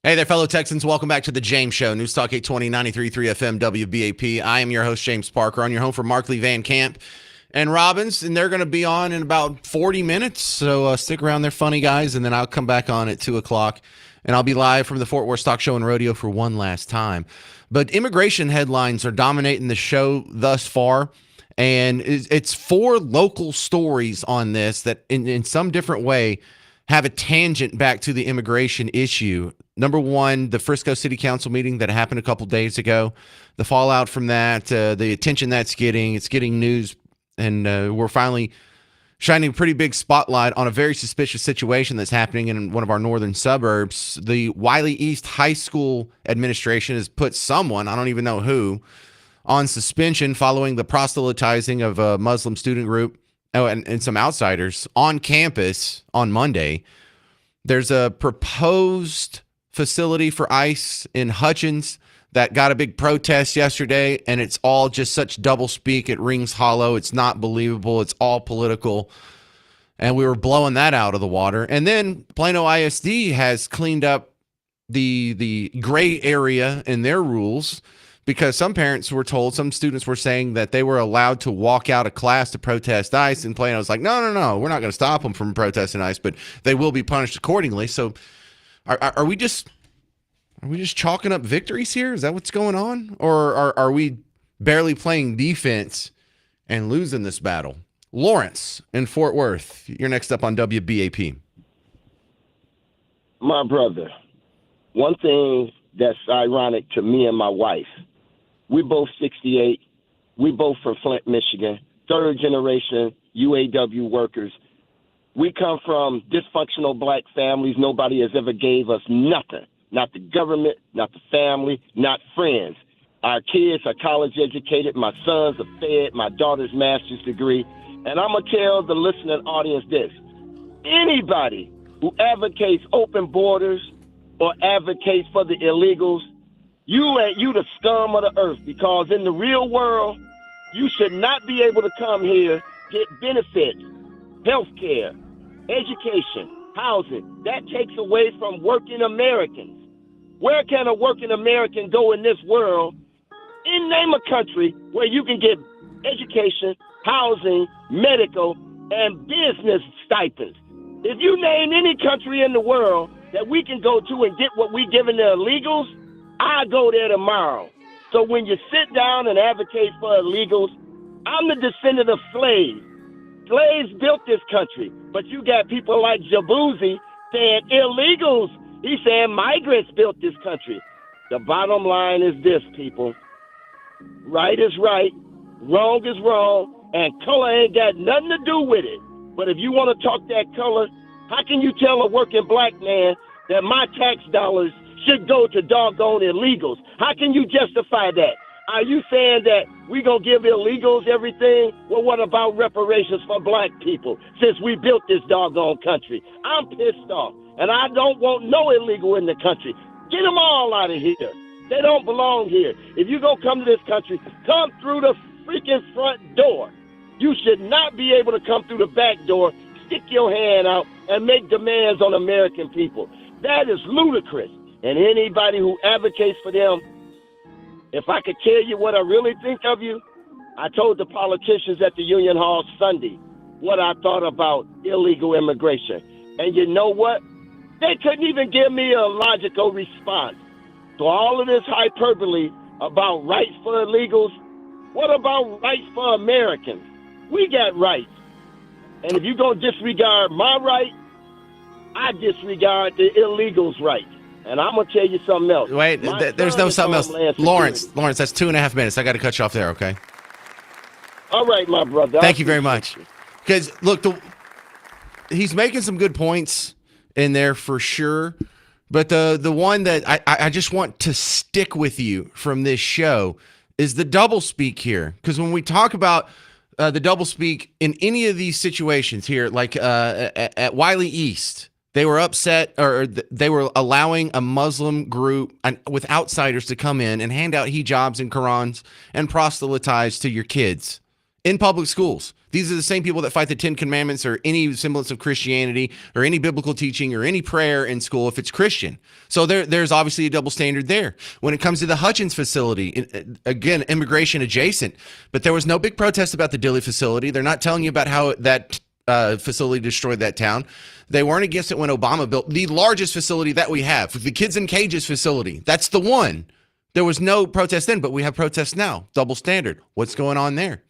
Hey there, fellow Texans. Welcome back to the James Show. News Talk 820, 93.3 FM, WBAP. I am your host, James Parker, on your home for Markley, Van Camp, and Robbins, and they're going to be on in about 40 minutes, so stick around. They're funny guys, and then I'll come back on at 2 o'clock, and I'll be live from the Fort Worth Stock Show and Rodeo for one last time. But immigration headlines are dominating the show thus far, and it's 4 local stories on this that in some different way have a tangent back to the immigration issue. Number one, the Frisco City Council meeting that happened a couple days ago, the fallout from that, the attention it's getting news, and we're finally shining a pretty big spotlight on a very suspicious situation that's happening in one of our northern suburbs. The Wylie East High School administration has put someone, I don't even know who, on suspension following the proselytizing of a Muslim student group and some outsiders on campus on Monday. There's a proposed facility for ICE in Hutchins that got a big protest yesterday, and it's all just such doublespeak. It rings hollow. It's not believable. It's all political. And we were blowing that out of the water. And then Plano ISD has cleaned up the gray area in their rules, because some parents were told, some students were saying that they were allowed to walk out of class to protest ICE, and Plano's like, no, we're not going to stop them from protesting ICE, but they will be punished accordingly. So are we just chalking up victories here? Is that what's going on? Or are we barely playing defense and losing this battle? Lawrence in Fort Worth, you're next up on WBAP. My brother, one thing that's ironic to me and my wife, we both 68. We both from Flint, Michigan, third generation UAW workers. We come from dysfunctional black families. Nobody has ever gave us nothing. Not the government, not the family, not friends. Our kids are college educated. My sons are fed. My daughter's master's degree. And I'm going to tell the listening audience this. Anybody who advocates open borders or advocates for the illegals, you the scum of the earth, because in the real world, you should not be able to come here, get benefits, health care, education, housing. That takes away from working Americans. Where can a working American go in this world? Name a country where you can get education, housing, medical, and business stipends. If you name any country in the world that we can go to and get what we giving the illegals, I go there tomorrow. So when you sit down and advocate for illegals, I'm the descendant of slaves. Slaves built this country, but you got people like Jabouzi saying illegals. He's saying migrants built this country. The bottom line is this, people. Right is right, wrong is wrong, and color ain't got nothing to do with it. But if you want to talk that color, how can you tell a working black man that my tax dollars should go to doggone illegals? How can you justify that? Are you saying that we gonna give illegals everything? Well, what about reparations for black people since we built this doggone country? I'm pissed off, and I don't want no illegal in the country. Get them all out of here. They don't belong here. If you gonna come to this country, come through the freaking front door. You should not be able to come through the back door, stick your hand out, and make demands on American people. That is ludicrous. And anybody who advocates for them, if I could tell you what I really think of you, I told the politicians at the Union Hall Sunday what I thought about illegal immigration. And you know what? They couldn't even give me a logical response. So all of this hyperbole about rights for illegals, what about rights for Americans? We got rights. And if you're going to disregard my right, I disregard the illegals' rights. And I'm going to tell you something else. Wait, there's no something else. Lawrence, that's 2.5 minutes. I got to cut you off there, okay? All right, my brother. Thank you very much. Because, look, he's making some good points in there for sure. But the one that I just want to stick with you from this show is the doublespeak here. Because when we talk about the doublespeak in any of these situations here, like at Wylie East, they were upset, or they were allowing a Muslim group with outsiders to come in and hand out hijabs and Qurans and proselytize to your kids in public schools. These are the same people that fight the Ten Commandments or any semblance of Christianity or any biblical teaching or any prayer in school if it's Christian. So there's obviously a double standard there. When it comes to the Hutchins facility, again, immigration adjacent, but there was no big protest about the Dilley facility. They're not telling you about how that facility destroyed that town. They weren't against it when Obama built the largest facility that we have, the Kids in Cages facility. That's the one. There was no protest then, but we have protests now. Double standard. What's going on there?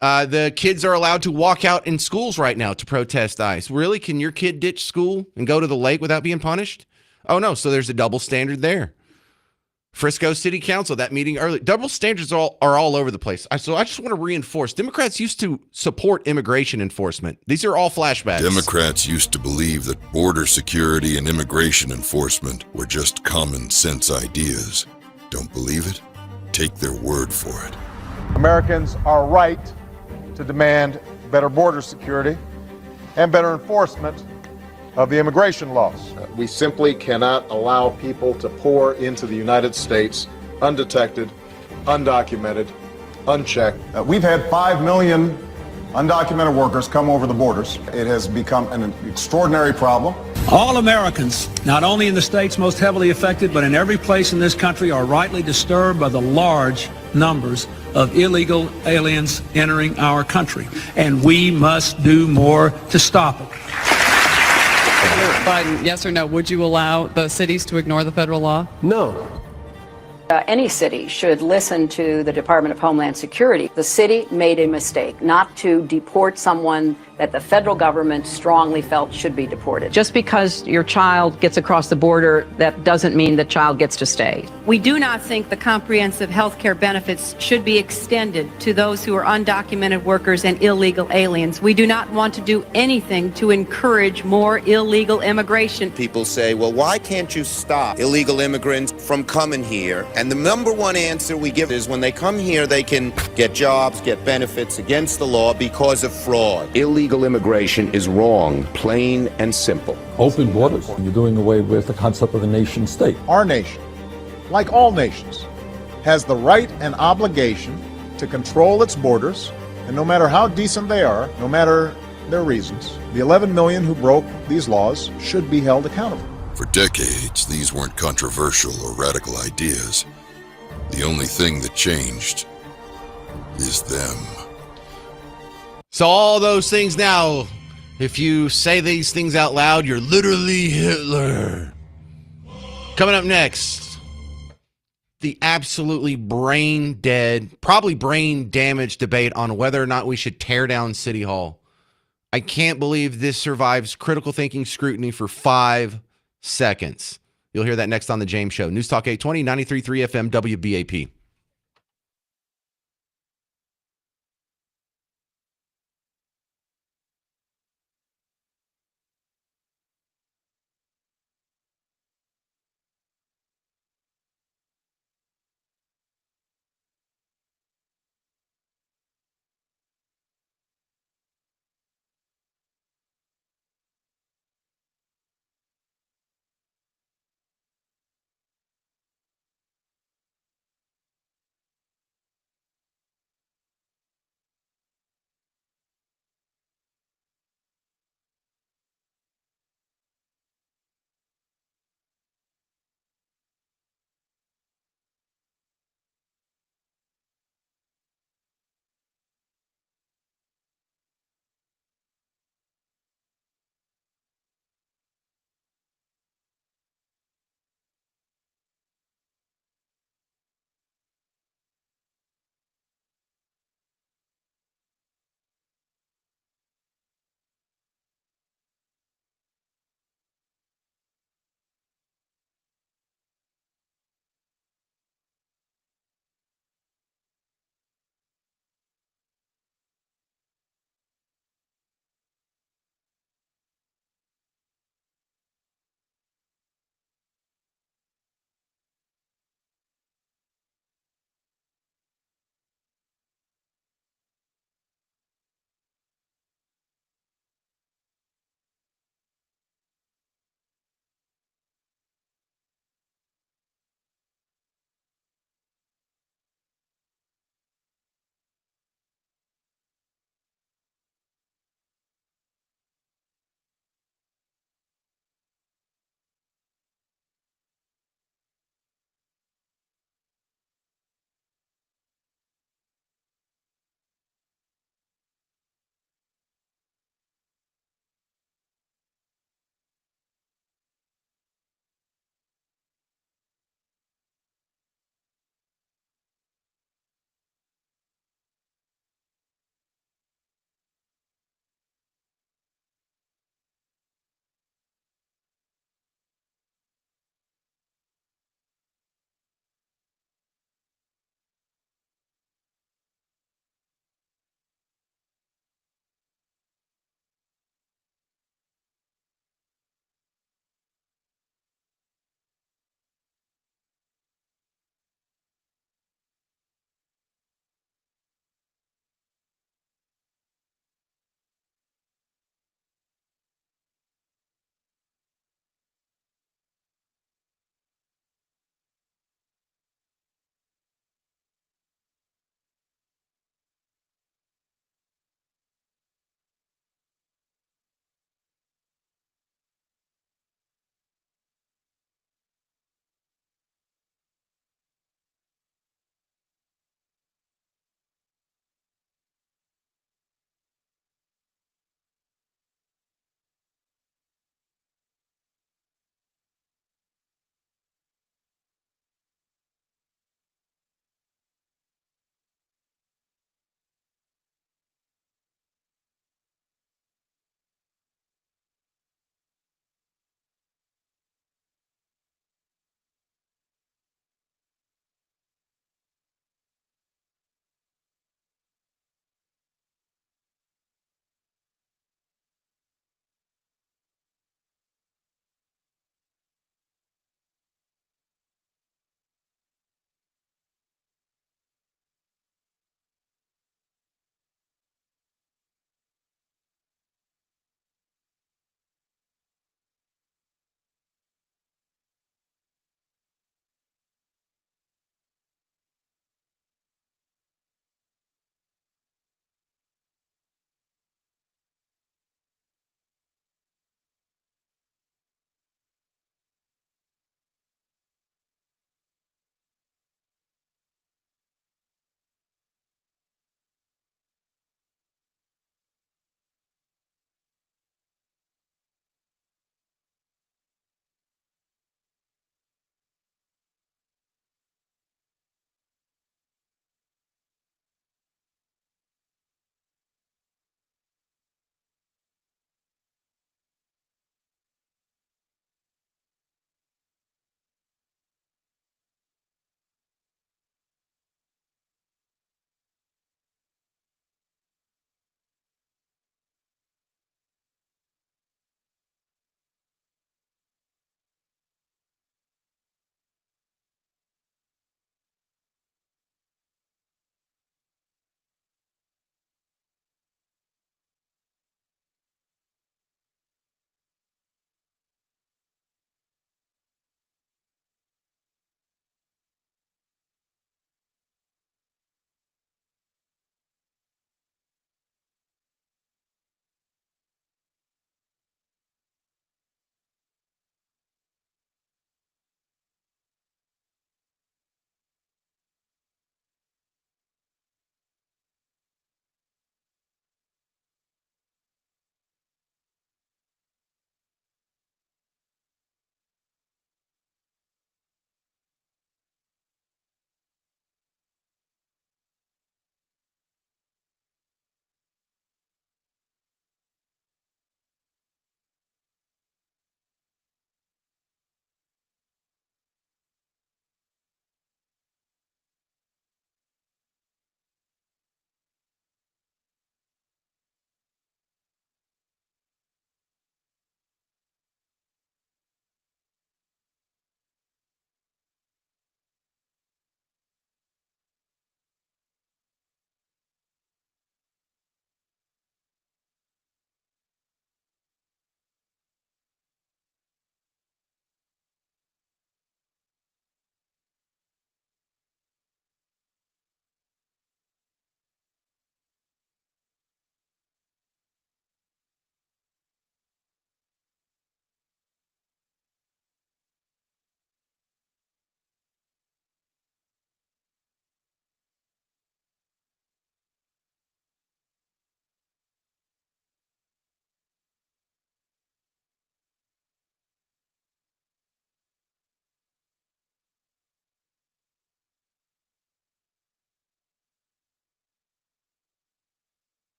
The kids are allowed to walk out in schools right now to protest ICE. Really? Can your kid ditch school and go to the lake without being punished? Oh, no. So there's a double standard there. Frisco City Council, that meeting early. Double standards are all over the place. So I just want to reinforce, Democrats used to support immigration enforcement. These are all flashbacks. Democrats used to believe that border security and immigration enforcement were just common sense ideas. Don't believe it? Take their word for it. Americans are right to demand better border security and better enforcement of the immigration laws. We simply cannot allow people to pour into the United States undetected, undocumented, unchecked. We've had 5 million undocumented workers come over the borders. It has become an extraordinary problem. All Americans, not only in the states most heavily affected, but in every place in this country, are rightly disturbed by the large numbers of illegal aliens entering our country. And we must do more to stop it. Biden, yes or no, would you allow the cities to ignore the federal law? No. Any city should listen to the Department of Homeland Security. The city made a mistake not to deport someone that the federal government strongly felt should be deported. Just because your child gets across the border, that doesn't mean the child gets to stay. We do not think the comprehensive health care benefits should be extended to those who are undocumented workers and illegal aliens. We do not want to do anything to encourage more illegal immigration. People say, well, why can't you stop illegal immigrants from coming here? And the number one answer we give is when they come here, they can get jobs, get benefits against the law because of fraud. Illegal immigration is wrong, plain and simple. Open borders. You're doing away with the concept of the nation state. Our nation, like all nations, has the right and obligation to control its borders, and no matter how decent they are, no matter their reasons, the 11 million who broke these laws should be held accountable. For decades, these weren't controversial or radical ideas. The only thing that changed is them. So all those things now, if you say these things out loud, you're literally Hitler. Coming up next, the absolutely brain dead, probably brain damaged debate on whether or not we should tear down City Hall. I can't believe this survives critical thinking scrutiny for 5 seconds. You'll hear that next on The James Show. News Talk 820, 93.3 FM, WBAP.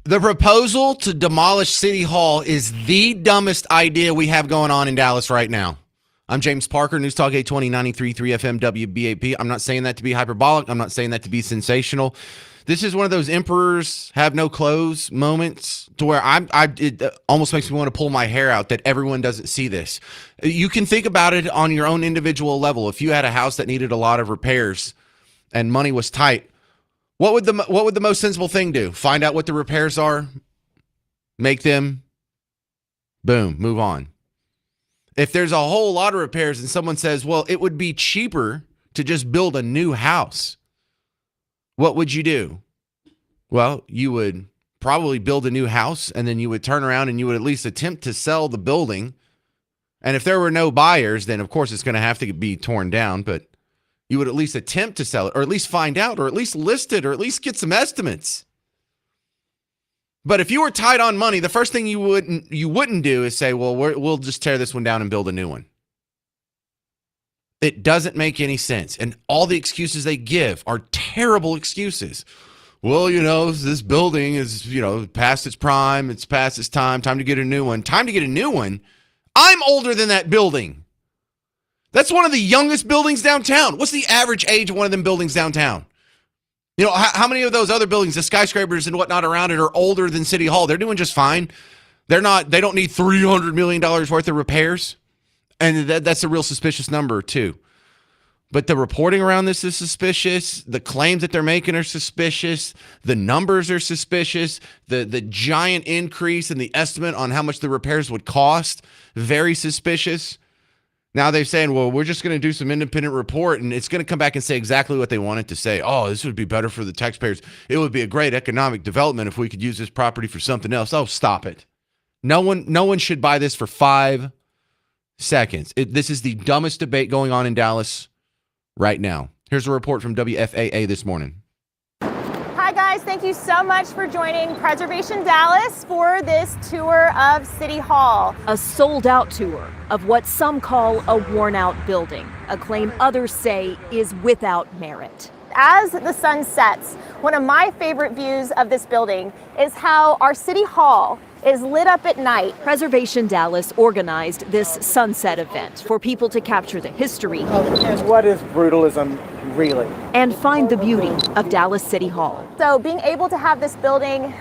The proposal to demolish City Hall is the dumbest idea we have going on in Dallas right now. I'm James Parker, News Talk 820, 93.3 FM WBAP. I'm not saying that to be hyperbolic. I'm not saying that to be sensational. This is one of those emperors have no clothes moments to where it almost makes me want to pull my hair out that everyone doesn't see this. You can think about it on your own individual level. If you had a house that needed a lot of repairs and money was tight, what would the most sensible thing do? Find out what the repairs are, make them, boom, move on. If there's a whole lot of repairs and someone says, well, it would be cheaper to just build a new house, what would you do? Well, you would probably build a new house and then you would turn around and you would at least attempt to sell the building. And if there were no buyers, then of course it's going to have to be torn down, but you would at least attempt to sell it or at least find out or at least list it or at least get some estimates. But if you were tight on money, the first thing you wouldn't do is say, well, we'll just tear this one down and build a new one. It doesn't make any sense. And all the excuses they give are terrible excuses. Well, this building is, past its prime. It's past its time. Time to get a new one. Time to get a new one? I'm older than that building. That's one of the youngest buildings downtown. What's the average age of one of them buildings downtown? How many of those other buildings, the skyscrapers and whatnot around it, are older than City Hall? They're doing just fine. They don't need $300 million worth of repairs. And that's a real suspicious number too. But the reporting around this is suspicious. The claims that they're making are suspicious. The numbers are suspicious. The giant increase in the estimate on how much the repairs would cost, very suspicious. Now they're saying, well, we're just going to do some independent report, and it's going to come back and say exactly what they want it to say. Oh, this would be better for the taxpayers. It would be a great economic development if we could use this property for something else. Oh, stop it. No one should buy this for 5 seconds. This is the dumbest debate going on in Dallas right now. Here's a report from WFAA this morning. Hi, guys. Thank you so much for joining Preservation Dallas for this tour of City Hall. A sold-out tour of what some call a worn-out building, a claim others say is without merit. As the sun sets, one of my favorite views of this building is how our City Hall is lit up at night. Preservation Dallas organized this sunset event for people to capture the history. What is brutalism really? And find the beauty of Dallas City Hall. So being able to have this building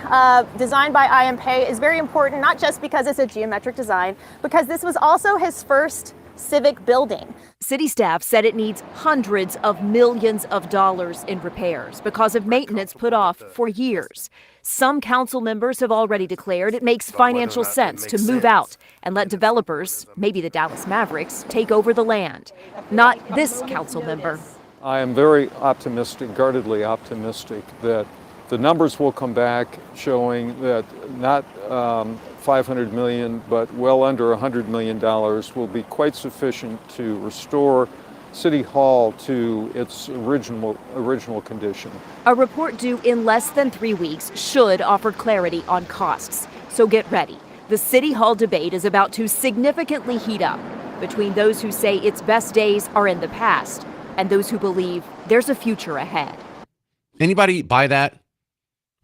designed by I.M. Pei is very important, not just because it's a geometric design, because this was also his first civic building. City staff said it needs hundreds of millions of dollars in repairs because of maintenance put off for years. Some council members have already declared it makes financial sense to move out and let developers, maybe the Dallas Mavericks, take over the land. Not this council member. I am very optimistic, guardedly optimistic, that the numbers will come back showing that not $500 million, but well under $100 million will be quite sufficient to restore City Hall to its original condition. A report due in less than 3 weeks should offer clarity on costs. So get ready. The City Hall debate is about to significantly heat up between those who say its best days are in the past and those who believe there's a future ahead. Anybody buy that?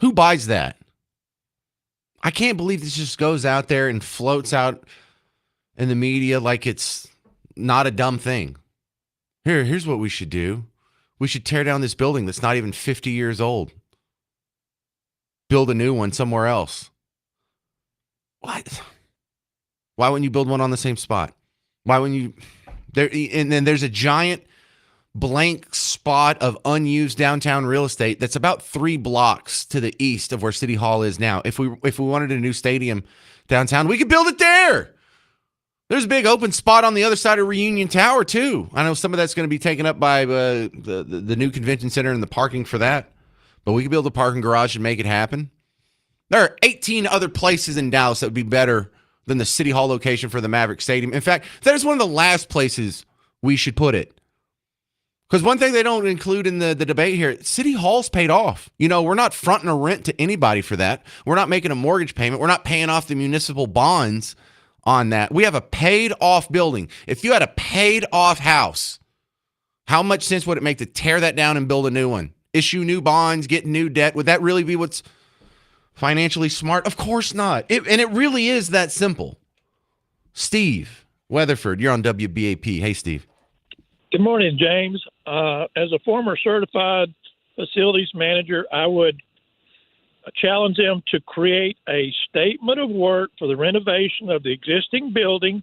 Who buys that? I can't believe this just goes out there and floats out in the media like it's not a dumb thing. Here's what we should do. We should tear down this building that's not even 50 years old. Build a new one somewhere else. What? Why wouldn't you build one on the same spot? Why wouldn't you? And then there's a giant blank spot of unused downtown real estate that's about 3 blocks to the east of where City Hall is now. If we wanted a new stadium downtown, we could build it there. There's a big open spot on the other side of Reunion Tower too. I know some of that's going to be taken up by the new convention center and the parking for that, but we could build a parking garage and make it happen. There are 18 other places in Dallas that would be better than the City Hall location for the Maverick Stadium. In fact, that is one of the last places we should put it. Because one thing they don't include in the debate here, City Hall's paid off. We're not fronting a rent to anybody for that. We're not making a mortgage payment. We're not paying off the municipal bonds on that. We have a paid off building. If you had a paid off house, how much sense would it make to tear that down and build a new one? Issue new bonds, get new debt? Would that really be what's financially smart? Of course not. And it really is that simple. Steve Weatherford, you're on WBAP. Hey, Steve. Good morning, James. As a former certified facilities manager, I would challenge them to create a statement of work for the renovation of the existing building,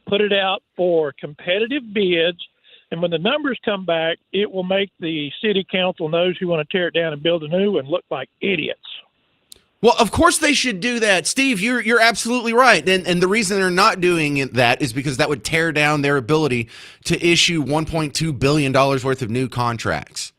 put it out for competitive bids, and when the numbers come back, it will make the city council and those who want to tear it down and build a new one look like idiots. Well, of course they should do that. Steve, you're absolutely right. And the reason they're not doing that is because that would tear down their ability to issue $1.2 billion worth of new contracts.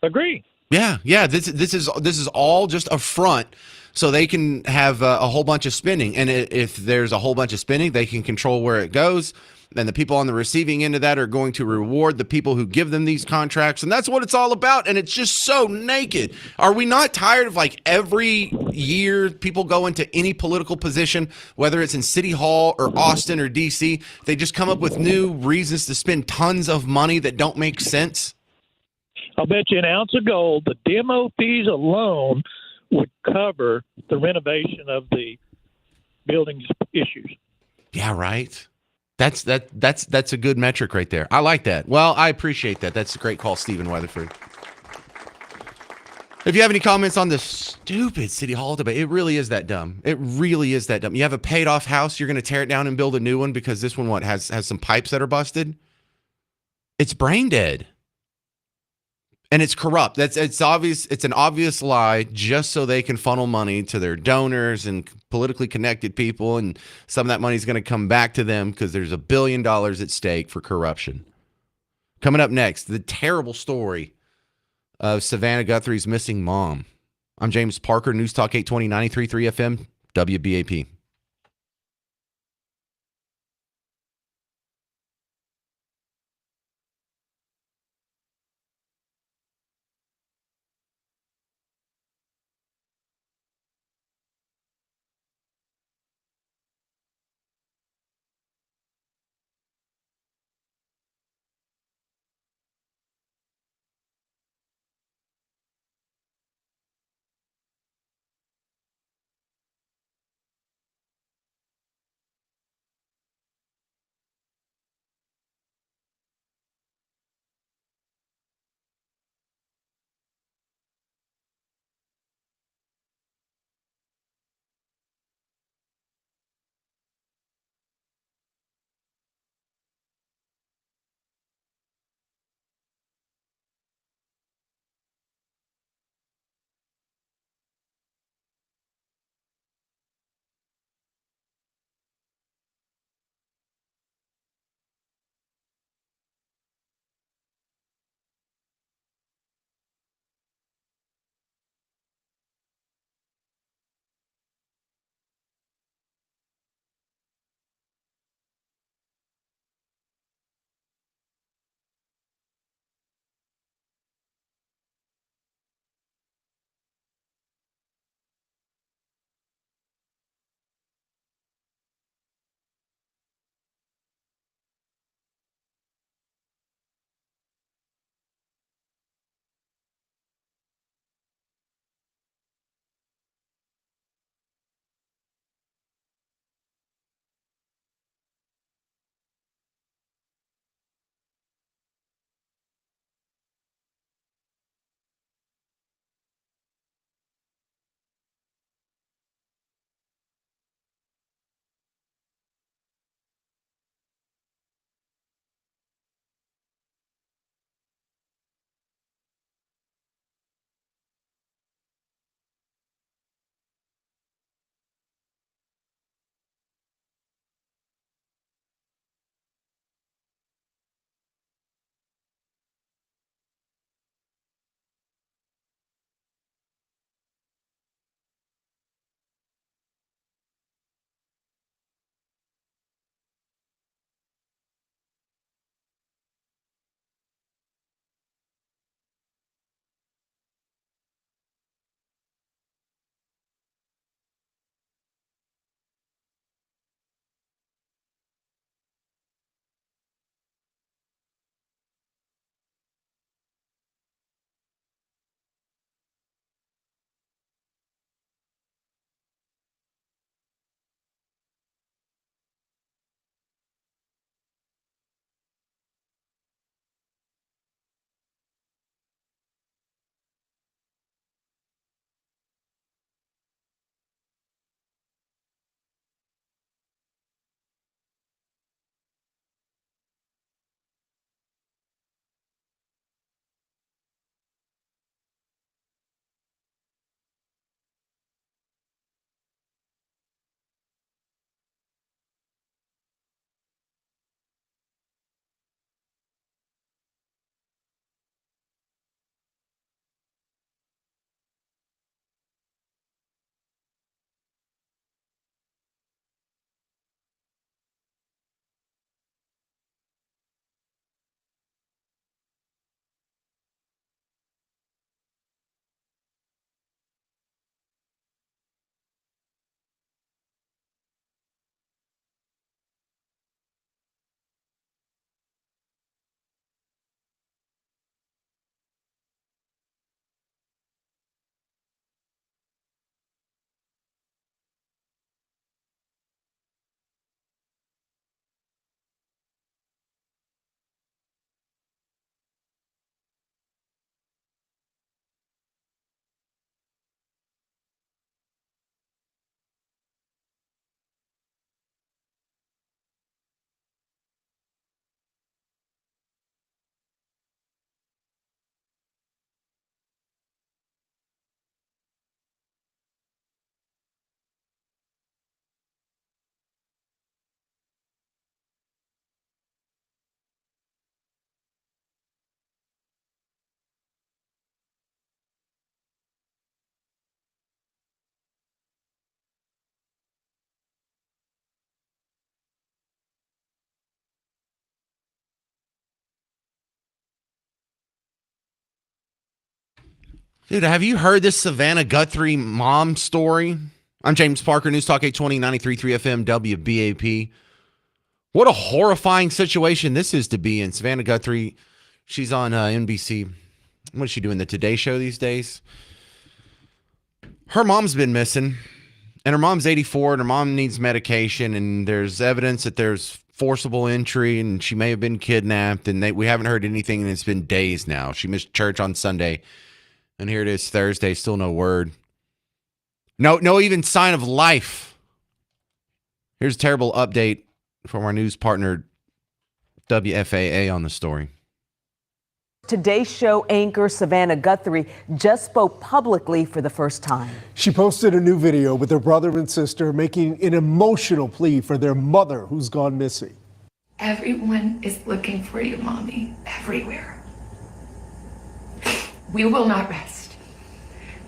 Agree. Yeah. This is all just a front so they can have a whole bunch of spending. And if there's a whole bunch of spending, they can control where it goes. And the people on the receiving end of that are going to reward the people who give them these contracts. And that's what it's all about. And it's just so naked. Are we not tired of, like, every year people go into any political position, whether it's in City Hall or Austin or D.C., they just come up with new reasons to spend tons of money that don't make sense? I'll bet you an ounce of gold the demo fees alone would cover the renovation of the building's issues. Yeah, right. That's a good metric right there. I like that. Well, I appreciate that. That's a great call, Stephen Weatherford. If you have any comments on this stupid City Hall debate, it really is that dumb. It really is that dumb. You have a paid off house, you're going to tear it down and build a new one because this one has some pipes that are busted. It's brain dead. And it's corrupt. It's obvious. It's an obvious lie just so they can funnel money to their donors and politically connected people. And some of that money is going to come back to them because there's $1 billion at stake for corruption. Coming up next, the terrible story of Savannah Guthrie's missing mom. I'm James Parker, News Talk 820 93.3 FM, WBAP. Dude, have you heard this Savannah Guthrie mom story? I'm James Parker, News Talk 820, 93.3 FM, WBAP. What a horrifying situation this is to be in. Savannah Guthrie, she's on NBC. What is she doing, the Today Show these days? Her mom's been missing, and her mom's 84, and her mom needs medication, and there's evidence that there's forcible entry, and she may have been kidnapped, and we haven't heard anything, and it's been days now. She missed church on Sunday, and here it is Thursday, still no word. No even sign of life. Here's a terrible update from our news partner, WFAA, on the story. Today's Show anchor Savannah Guthrie just spoke publicly for the first time. She posted a new video with her brother and sister making an emotional plea for their mother who's gone missing. Everyone is looking for you, Mommy, everywhere. We will not rest.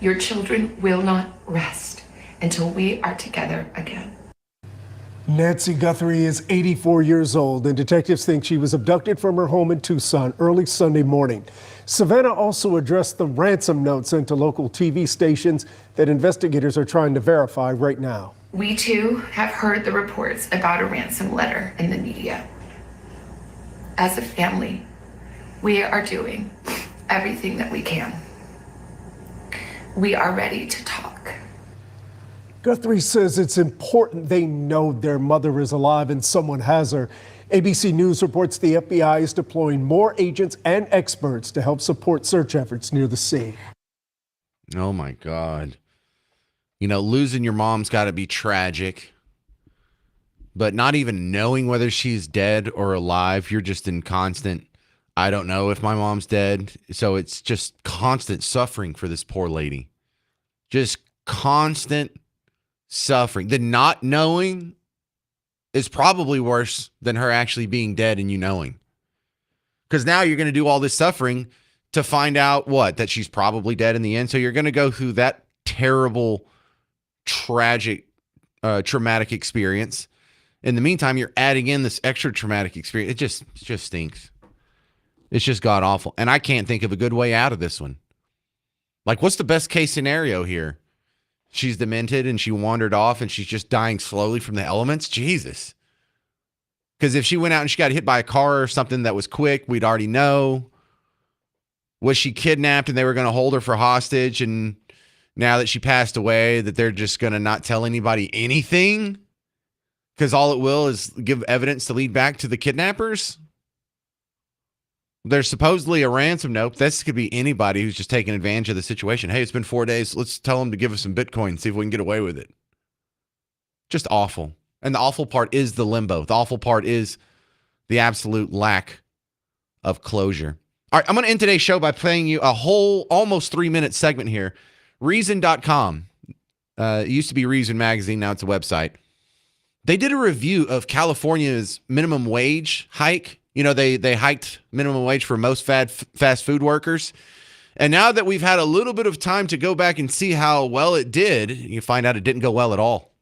Your children will not rest until we are together again. Nancy Guthrie is 84 years old, and detectives think she was abducted from her home in Tucson early Sunday morning. Savannah also addressed the ransom note sent to local TV stations that investigators are trying to verify right now. We too have heard the reports about a ransom letter in the media. As a family, we are doing everything that we can. We are ready to talk. Guthrie says it's important they know their mother is alive and someone has her. ABC News reports the FBI is deploying more agents and experts to help support search efforts near the scene. Oh my God. You know, losing your mom's got to be tragic, but not even knowing whether she's dead or alive, you're just in constant, I don't know if my mom's dead. So it's just constant suffering for this poor lady. Just constant suffering. The not knowing is probably worse than her actually being dead and you knowing. Because now you're going to do all this suffering to find out what? That she's probably dead in the end. So you're going to go through that terrible, tragic, traumatic experience. In the meantime, you're adding in this extra traumatic experience. It just stinks. It's just god awful. And I can't think of a good way out of this one. Like, what's the best case scenario here? She's demented and she wandered off and she's just dying slowly from the elements. Jesus. Because if she went out and she got hit by a car or something that was quick, we'd already know. Was she kidnapped and they were going to hold her for hostage, and now that she passed away, that they're just going to not tell anybody anything? Because all it will is give evidence to lead back to the kidnappers? There's supposedly a ransom note. This could be anybody who's just taking advantage of the situation. Hey, it's been 4 days. Let's tell them to give us some Bitcoin and see if we can get away with it. Just awful. And the awful part is the limbo. The awful part is the absolute lack of closure. All right, I'm going to end today's show by playing you a whole almost 3-minute segment here. Reason.com. It used to be Reason Magazine. Now it's a website. They did a review of California's minimum wage hike. You know, they hiked minimum wage for most fast food workers. And now that we've had a little bit of time to go back and see how well it did, you find out it didn't go well at all.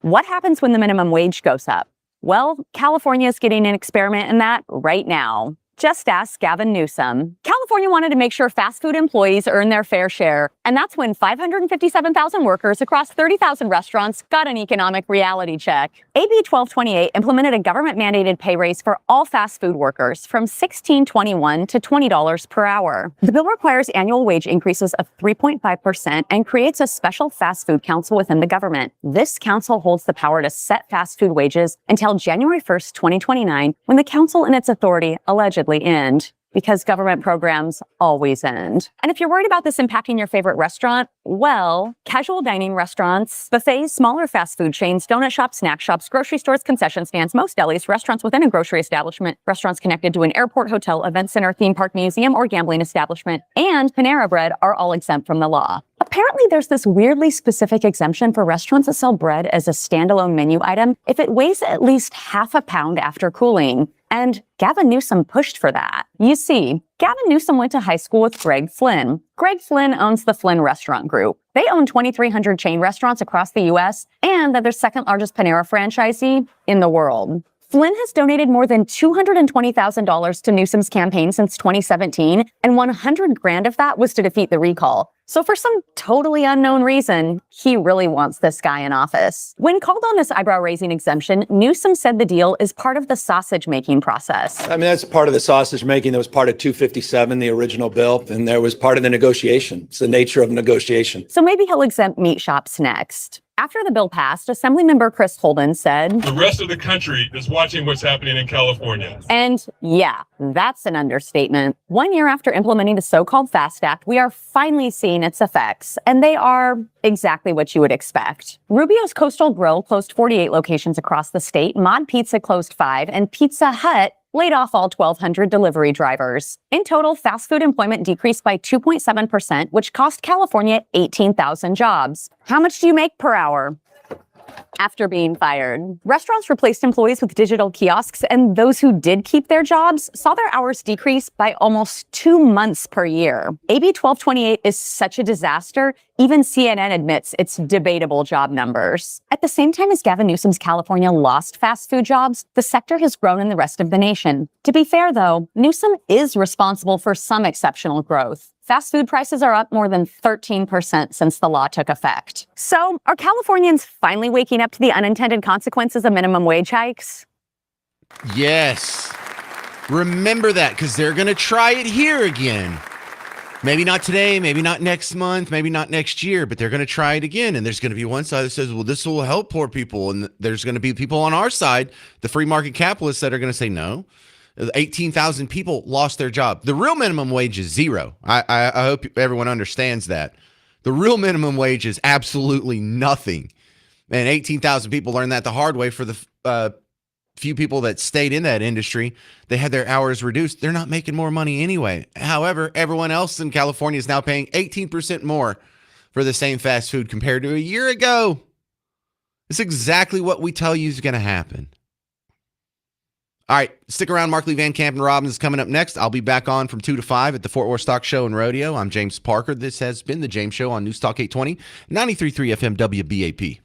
What happens when the minimum wage goes up? Well, California is getting an experiment in that right now. Just ask Gavin Newsom. California wanted to make sure fast food employees earn their fair share, and that's when 557,000 workers across 30,000 restaurants got an economic reality check. AB 1228 implemented a government-mandated pay raise for all fast food workers from $16.21 to $20 per hour. The bill requires annual wage increases of 3.5% and creates a special fast food council within the government. This council holds the power to set fast food wages until January 1st, 2029, when the council and its authority allegedly end, because government programs always end. And if you're worried about this impacting your favorite restaurant, well, casual dining restaurants, buffets, smaller fast food chains, donut shops, snack shops, grocery stores, concession stands, most delis, restaurants within a grocery establishment, restaurants connected to an airport, hotel, event center, theme park, museum, or gambling establishment, and Panera Bread are all exempt from the law. Apparently, there's this weirdly specific exemption for restaurants that sell bread as a standalone menu item if it weighs at least half a pound after cooling. And Gavin Newsom pushed for that. You see, Gavin Newsom went to high school with Greg Flynn. Greg Flynn owns the Flynn Restaurant Group. They own 2,300 chain restaurants across the U.S., and they're the second largest Panera franchisee in the world. Flynn has donated more than $220,000 to Newsom's campaign since 2017, and $100,000 of that was to defeat the recall. So for some totally unknown reason, he really wants this guy in office. When called on this eyebrow-raising exemption, Newsom said the deal is part of the sausage-making process. I mean, that's part of the sausage making. That was part of 257, the original bill, and there was part of the negotiation. It's the nature of negotiation. So maybe he'll exempt meat shops next. After the bill passed, Assemblymember Chris Holden said, "The rest of the country is watching what's happening in California." And yeah, that's an understatement. 1 year after implementing the so-called FAST Act, we are finally seeing its effects, and they are exactly what you would expect. Rubio's Coastal Grill closed 48 locations across the state, Mod Pizza closed 5, and Pizza Hut laid off all 1,200 delivery drivers. In total, fast food employment decreased by 2.7%, which cost California 18,000 jobs. How much do you make per hour? After being fired, restaurants replaced employees with digital kiosks, and those who did keep their jobs saw their hours decrease by almost 2 months per year. AB 1228 is such a disaster, even CNN admits it's debatable job numbers. At the same time as Gavin Newsom's California lost fast food jobs, the sector has grown in the rest of the nation. To be fair, though, Newsom is responsible for some exceptional growth. Fast food prices are up more than 13% since the law took effect. So, are Californians finally waking up to the unintended consequences of minimum wage hikes? Yes. Remember that, because they're going to try it here again. Maybe not today, maybe not next month, maybe not next year, but they're going to try it again. And there's going to be one side that says, well, this will help poor people. And there's going to be people on our side, the free market capitalists, that are going to say no. 18,000 people lost their job. The real minimum wage is zero. I hope everyone understands that. The real minimum wage is absolutely nothing. And 18,000 people learned that the hard way. For the few people that stayed in that industry, they had their hours reduced. They're not making more money anyway. However, everyone else in California is now paying 18% more for the same fast food compared to a year ago. It's exactly what we tell you is going to happen. All right, stick around. Mark Lee Van Camp and Robbins is coming up next. I'll be back on from 2 to 5 at the Fort Worth Stock Show and Rodeo. I'm James Parker. This has been The James Show on News Talk 820, 93.3 FM WBAP.